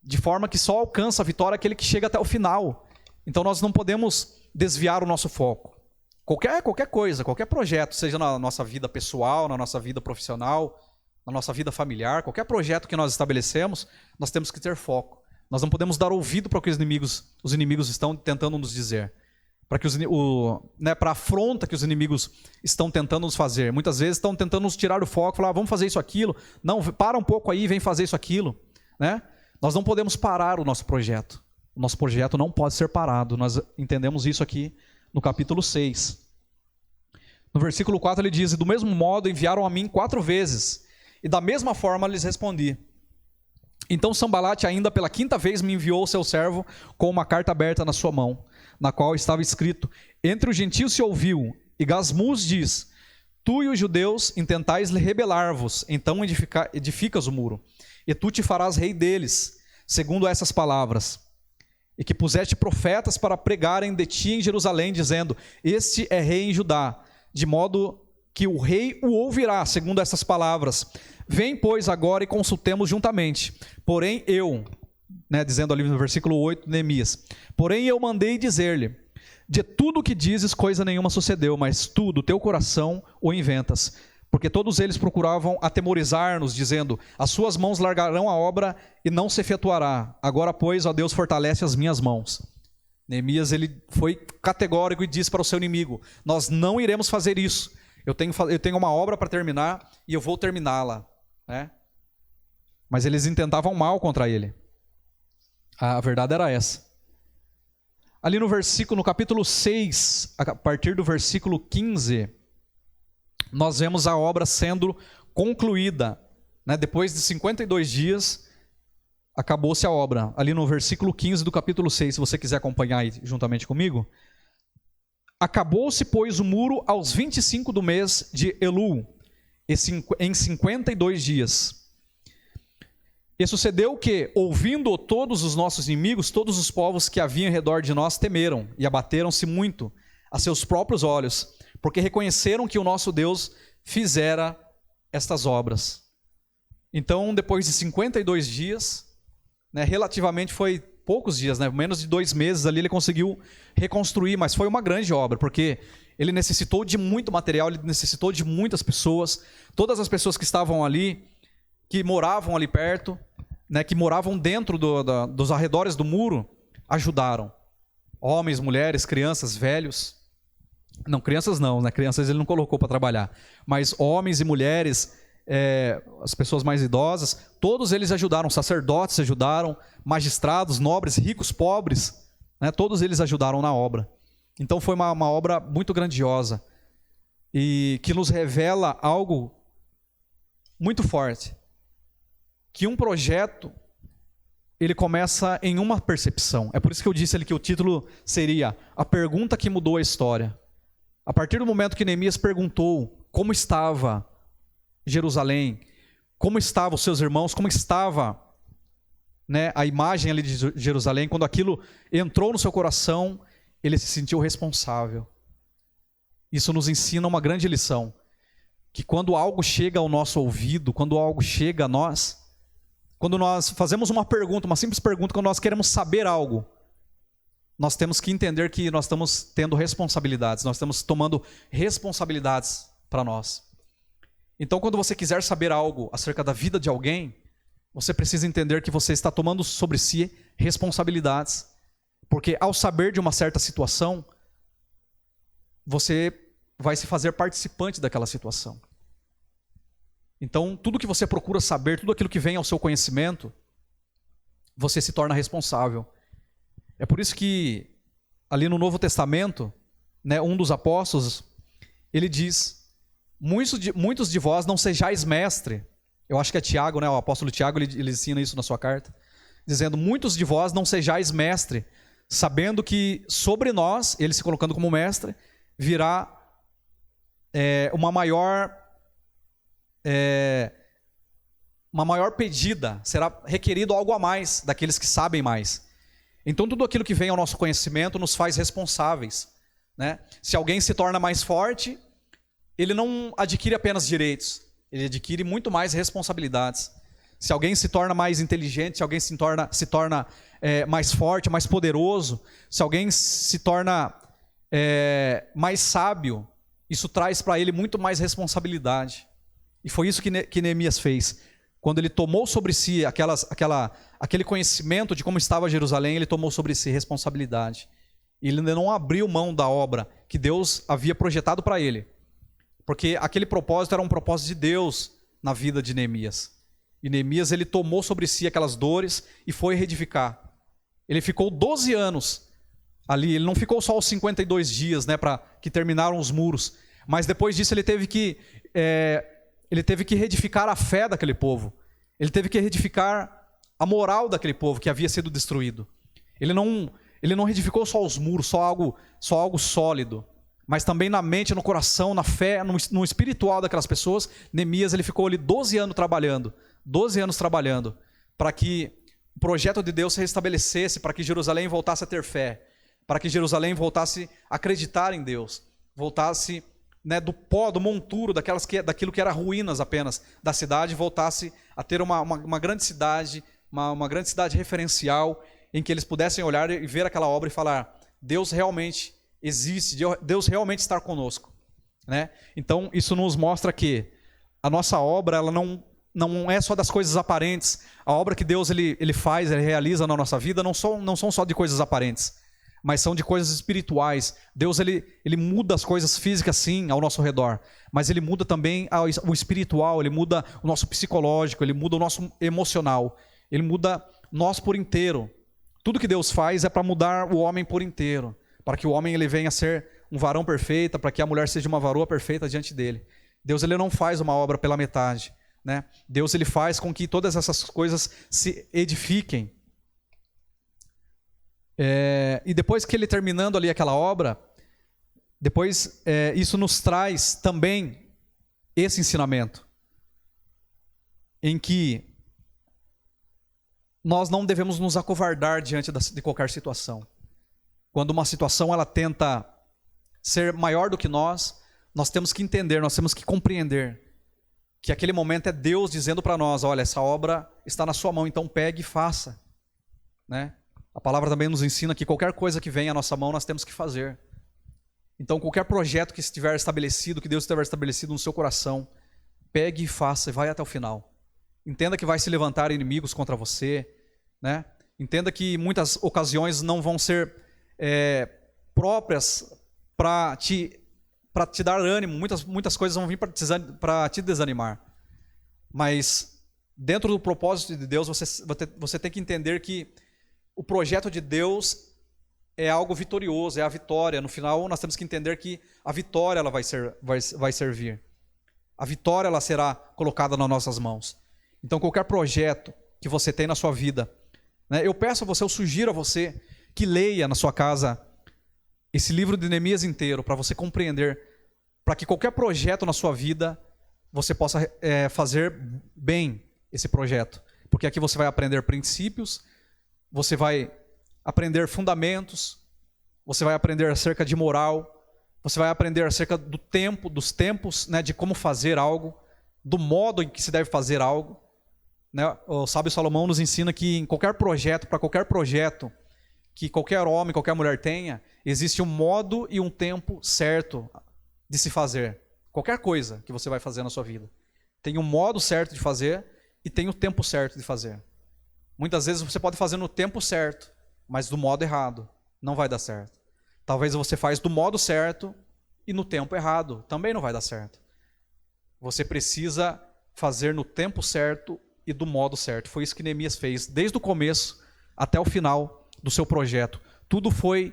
De forma que só alcança a vitória aquele que chega até o final. Então nós não podemos desviar o nosso foco. Qualquer coisa, qualquer projeto, seja na nossa vida pessoal, na nossa vida profissional, na nossa vida familiar, qualquer projeto que nós estabelecemos, nós temos que ter foco. Nós não podemos dar ouvido para o que os inimigos estão tentando nos dizer, para a afronta que os inimigos estão tentando nos fazer. Muitas vezes estão tentando nos tirar o foco, falar: vamos fazer isso, aquilo. Não, para um pouco aí, vem fazer isso, aquilo, né? Nós não podemos parar o nosso projeto. O nosso projeto não pode ser parado. Nós entendemos isso aqui no capítulo 6. No versículo 4 ele diz: do mesmo modo enviaram a mim 4 vezes, e da mesma forma lhes respondi. Então Sambalate ainda pela 5ª vez me enviou o seu servo com uma carta aberta na sua mão, na qual estava escrito: entre os gentios se ouviu, e Gasmus diz: tu e os judeus intentais rebelar-vos, então edificas o muro, e tu te farás rei deles, segundo essas palavras. E que puseste profetas para pregarem de ti em Jerusalém, dizendo: este é rei em Judá, de modo que o rei o ouvirá, segundo essas palavras. Vem, pois, agora e consultemos juntamente. Porém eu, dizendo ali no versículo 8, Neemias: porém eu mandei dizer-lhe: de tudo o que dizes coisa nenhuma sucedeu, mas tu, do teu coração, o inventas. Porque todos eles procuravam atemorizar-nos, dizendo: as suas mãos largarão a obra e não se efetuará. Agora, pois, ó Deus, fortalece as minhas mãos. Neemias, ele foi categórico e disse para o seu inimigo: nós não iremos fazer isso. Eu tenho uma obra para terminar e eu vou terminá-la, né? Mas eles intentavam mal contra ele. A verdade era essa. Ali no capítulo 6, a partir do versículo 15, nós vemos a obra sendo concluída, né? Depois de 52 dias, acabou-se a obra. Ali no versículo 15 do capítulo 6, se você quiser acompanhar aí juntamente comigo. Acabou-se, pois, o muro aos 25 do mês de Elul, em 52 dias. E sucedeu que, ouvindo todos os nossos inimigos, todos os povos que haviam em redor de nós temeram e abateram-se muito a seus próprios olhos, porque reconheceram que o nosso Deus fizera estas obras. Então, depois de 52 dias, né, relativamente foi poucos dias, né, menos de 2 meses ali, ele conseguiu reconstruir, mas foi uma grande obra, porque ele necessitou de muito material, ele necessitou de muitas pessoas, todas as pessoas que estavam ali, que moravam ali perto, né, que moravam dentro dos arredores do muro, ajudaram. Homens, mulheres, crianças, velhos. Não, crianças não, né? Crianças ele não colocou para trabalhar. Mas homens e mulheres, as pessoas mais idosas, todos eles ajudaram. Sacerdotes ajudaram, magistrados, nobres, ricos, pobres, né? Todos eles ajudaram na obra. Então foi uma obra muito grandiosa e que nos revela algo muito forte. Que um projeto, ele começa em uma percepção. É por isso que eu disse ali que o título seria A Pergunta que Mudou a História. A partir do momento que Neemias perguntou como estava Jerusalém, como estavam os seus irmãos, como estava, né, a imagem ali de Jerusalém, quando aquilo entrou no seu coração, ele se sentiu responsável. Isso nos ensina uma grande lição. Que quando algo chega ao nosso ouvido, quando algo chega a nós, quando nós fazemos uma pergunta, uma simples pergunta, quando nós queremos saber algo, nós temos que entender que nós estamos tendo responsabilidades, nós estamos tomando responsabilidades para nós. Então, quando você quiser saber algo acerca da vida de alguém, você precisa entender que você está tomando sobre si responsabilidades. Porque ao saber de uma certa situação, você vai se fazer participante daquela situação. Então, tudo que você procura saber, tudo aquilo que vem ao seu conhecimento, você se torna responsável. É por isso que, ali no Novo Testamento, né, um dos apóstolos, ele diz, muitos de vós não sejais mestre. Eu acho que é Tiago, né, o apóstolo Tiago, ele ensina isso na sua carta, dizendo, muitos de vós não sejais mestre, sabendo que sobre nós, ele se colocando como mestre, virá uma maior pedida, será requerido algo a mais daqueles que sabem mais. Então tudo aquilo que vem ao nosso conhecimento nos faz responsáveis, né? Se alguém se torna mais forte, ele não adquire apenas direitos, ele adquire muito mais responsabilidades. Se alguém se torna mais inteligente, se alguém se torna mais forte, mais poderoso, se alguém se torna mais sábio, isso traz para ele muito mais responsabilidade. E foi isso que Neemias fez. Quando ele tomou sobre si aquele conhecimento de como estava Jerusalém, ele tomou sobre si responsabilidade. Ele ainda não abriu mão da obra que Deus havia projetado para ele. Porque aquele propósito era um propósito de Deus na vida de Neemias. E Neemias, ele tomou sobre si aquelas dores e foi reedificar. Ele ficou 12 anos ali, ele não ficou só os 52 dias, né, que terminaram os muros. Mas depois disso ele teve que reedificar a fé daquele povo. Ele teve que reedificar a moral daquele povo que havia sido destruído. Ele não reedificou só os muros, só algo sólido, mas também na mente, no coração, na fé, no espiritual daquelas pessoas. Neemias, ele ficou ali 12 anos trabalhando para que o projeto de Deus se restabelecesse, para que Jerusalém voltasse a ter fé, para que Jerusalém voltasse a acreditar em Deus, voltasse, né, do pó, do monturo, daquilo que era ruínas apenas da cidade, voltasse a ter uma grande cidade, uma grande cidade referencial, em que eles pudessem olhar e ver aquela obra e falar, Deus realmente existe, Deus realmente está conosco, né? Então isso nos mostra que a nossa obra, ela não é só das coisas aparentes. A obra que Deus ele faz, ele realiza na nossa vida, não são só de coisas aparentes, mas são de coisas espirituais. Deus ele muda as coisas físicas, sim, ao nosso redor, mas ele muda também o espiritual, ele muda o nosso psicológico, ele muda o nosso emocional, ele muda nós por inteiro. Tudo que Deus faz é para mudar o homem por inteiro, para que o homem ele venha a ser um varão perfeito, para que a mulher seja uma varoa perfeita diante dele. Deus ele não faz uma obra pela metade, né? Deus ele faz com que todas essas coisas se edifiquem. E depois que ele terminando ali aquela obra, depois isso nos traz também esse ensinamento, em que nós não devemos nos acovardar diante de qualquer situação. Quando uma situação ela tenta ser maior do que nós temos que entender, nós temos que compreender que aquele momento é Deus dizendo para nós, olha, essa obra está na sua mão, então pegue e faça. Né? A palavra também nos ensina que qualquer coisa que vem à nossa mão, nós temos que fazer. Então, qualquer projeto que estiver estabelecido, que Deus estiver estabelecido no seu coração, pegue e faça e vai até o final. Entenda que vai se levantar inimigos contra você. Né? Entenda que muitas ocasiões não vão ser próprias para te dar ânimo. Muitas coisas vão vir para te desanimar. Mas, dentro do propósito de Deus, você tem que entender que o projeto de Deus é algo vitorioso, é a vitória. No final, nós temos que entender que a vitória ela vai servir. A vitória ela será colocada nas nossas mãos. Então, qualquer projeto que você tem na sua vida, né, eu peço a você, eu sugiro a você que leia na sua casa esse livro de Neemias inteiro, para você compreender, para que qualquer projeto na sua vida, você possa fazer bem esse projeto. Porque aqui você vai aprender princípios, você vai aprender fundamentos, você vai aprender acerca de moral, você vai aprender acerca do tempo, dos tempos, né, de como fazer algo, do modo em que se deve fazer algo. Né? O sábio Salomão nos ensina que em qualquer projeto, para qualquer projeto que qualquer homem, qualquer mulher tenha, existe um modo e um tempo certo de se fazer. Qualquer coisa que você vai fazer na sua vida. Tem um modo certo de fazer e tem o tempo certo de fazer. Muitas vezes você pode fazer no tempo certo, mas do modo errado. Não vai dar certo. Talvez você faz do modo certo e no tempo errado. Também não vai dar certo. Você precisa fazer no tempo certo e do modo certo. Foi isso que Neemias fez, desde o começo até o final do seu projeto. Tudo foi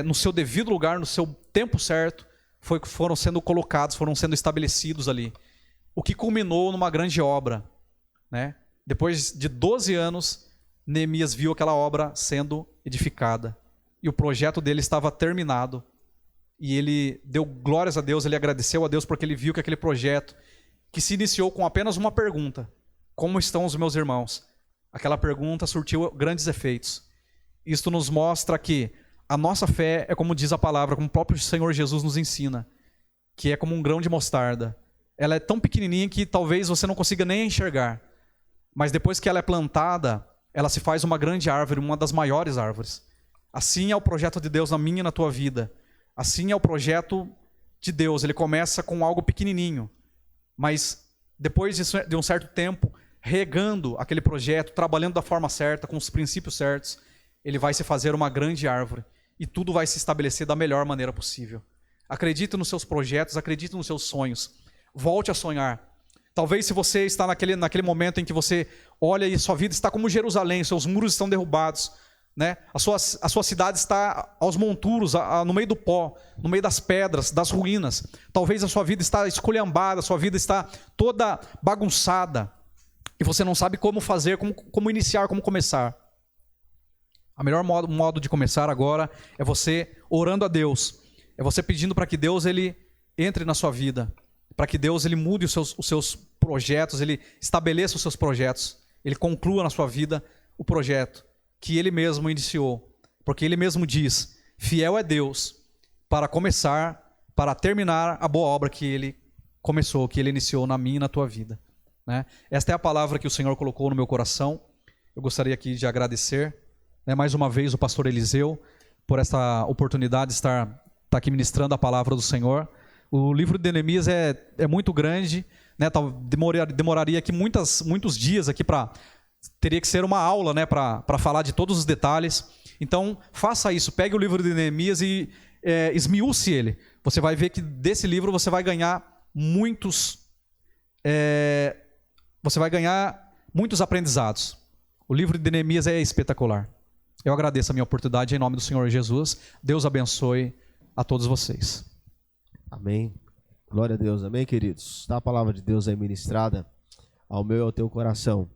no seu devido lugar, no seu tempo certo, foram sendo colocados, foram sendo estabelecidos ali. O que culminou numa grande obra. Né? Depois de 12 anos, Neemias viu aquela obra sendo edificada. E o projeto dele estava terminado. E ele deu glórias a Deus, ele agradeceu a Deus porque ele viu que aquele projeto, que se iniciou com apenas uma pergunta: como estão os meus irmãos? Aquela pergunta surtiu grandes efeitos. Isto nos mostra que a nossa fé é como diz a palavra, como o próprio Senhor Jesus nos ensina, que é como um grão de mostarda. Ela é tão pequenininha que talvez você não consiga nem enxergar. Mas depois que ela é plantada, ela se faz uma grande árvore, uma das maiores árvores. Assim é o projeto de Deus na minha e na tua vida. Assim é o projeto de Deus. Ele começa com algo pequenininho. Mas depois de um certo tempo, regando aquele projeto, trabalhando da forma certa, com os princípios certos, ele vai se fazer uma grande árvore. E tudo vai se estabelecer da melhor maneira possível. Acredite nos seus projetos, acredite nos seus sonhos. Volte a sonhar. Talvez se você está naquele momento em que você olha e sua vida está como Jerusalém, seus muros estão derrubados, né? A sua cidade está aos monturos, no meio do pó, no meio das pedras, das ruínas. Talvez a sua vida está esculhambada, a sua vida está toda bagunçada. E você não sabe como fazer, como iniciar, como começar. O melhor modo de começar agora é você orando a Deus. É você pedindo para que Deus ele entre na sua vida. Para que Deus ele mude os seus projetos, ele estabeleça os seus projetos. Ele conclua na sua vida o projeto que ele mesmo iniciou. Porque ele mesmo diz, fiel é Deus para começar, para terminar a boa obra que ele começou, que ele iniciou na minha e na tua vida. Né? Esta é a palavra que o Senhor colocou no meu coração. Eu gostaria aqui de agradecer, né, mais uma vez o pastor Eliseu por essa oportunidade de estar aqui ministrando a palavra do Senhor. O livro de Neemias é muito grande, né? Demoraria aqui muitos dias aqui teria que ser uma aula, né, para falar de todos os detalhes. Então faça isso, pegue o livro de Neemias e esmiúce ele. Você vai ver que desse livro você vai ganhar muitos aprendizados. O livro de Neemias é espetacular. Eu agradeço a minha oportunidade em nome do Senhor Jesus. Deus abençoe a todos vocês. Amém. Glória a Deus. Amém, queridos? Está a palavra de Deus aí ministrada ao meu e ao teu coração.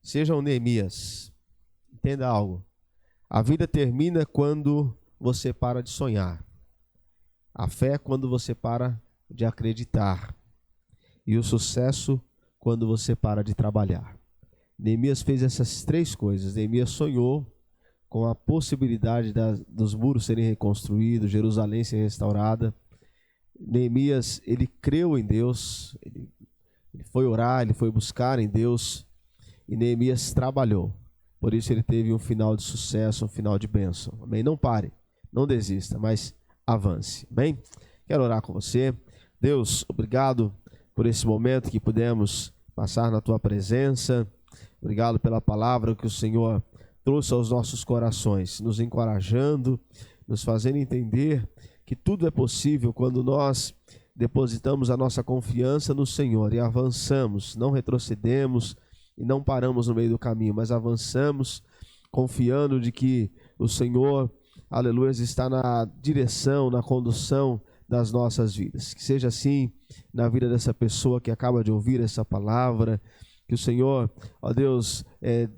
Seja um Neemias. Entenda algo. A vida termina quando você para de sonhar. A fé é quando você para de acreditar. E o sucesso quando você para de trabalhar. Neemias fez essas 3 coisas. Neemias sonhou com a possibilidade dos muros serem reconstruídos, Jerusalém ser restaurada. Neemias, ele creu em Deus, ele foi orar, ele foi buscar em Deus, e Neemias trabalhou. Por isso ele teve um final de sucesso, um final de bênção. Amém? Não pare, não desista, mas avance. Amém? Quero orar com você. Deus, obrigado por esse momento que pudemos passar na tua presença. Obrigado pela palavra que o Senhor trouxe aos nossos corações, nos encorajando, nos fazendo entender que tudo é possível quando nós depositamos a nossa confiança no Senhor e avançamos, não retrocedemos e não paramos no meio do caminho, mas avançamos confiando de que o Senhor, aleluia, está na direção, na condução das nossas vidas. Que seja assim na vida dessa pessoa que acaba de ouvir essa palavra. Que o Senhor, ó Deus,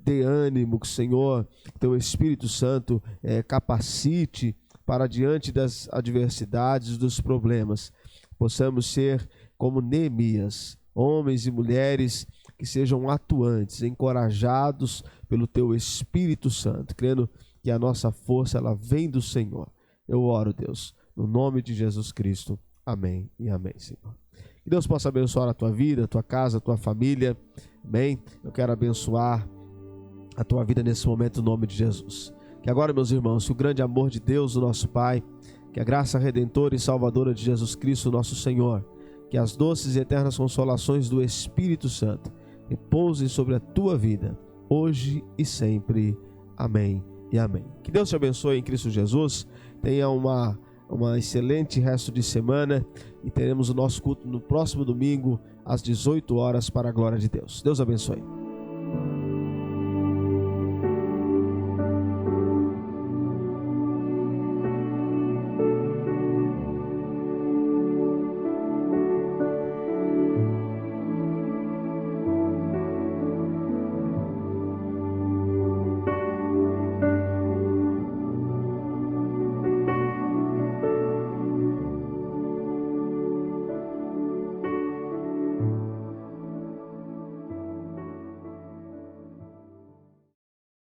dê ânimo, que o Senhor, teu Espírito Santo, capacite para diante das adversidades, dos problemas. Possamos ser como Neemias, homens e mulheres que sejam atuantes, encorajados pelo teu Espírito Santo, crendo que a nossa força ela vem do Senhor. Eu oro, Deus, no nome de Jesus Cristo. Amém e amém, Senhor. Que Deus possa abençoar a tua vida, a tua casa, a tua família. Amém? Eu quero abençoar a tua vida nesse momento no nome de Jesus. Que agora, meus irmãos, que o grande amor de Deus, o nosso Pai, que a graça redentora e salvadora de Jesus Cristo, nosso Senhor, que as doces e eternas consolações do Espírito Santo repousem sobre a tua vida, hoje e sempre. Amém e amém. Que Deus te abençoe em Cristo Jesus. Tenha uma excelente resto de semana e teremos o nosso culto no próximo domingo às 18 horas para a glória de Deus. Deus abençoe.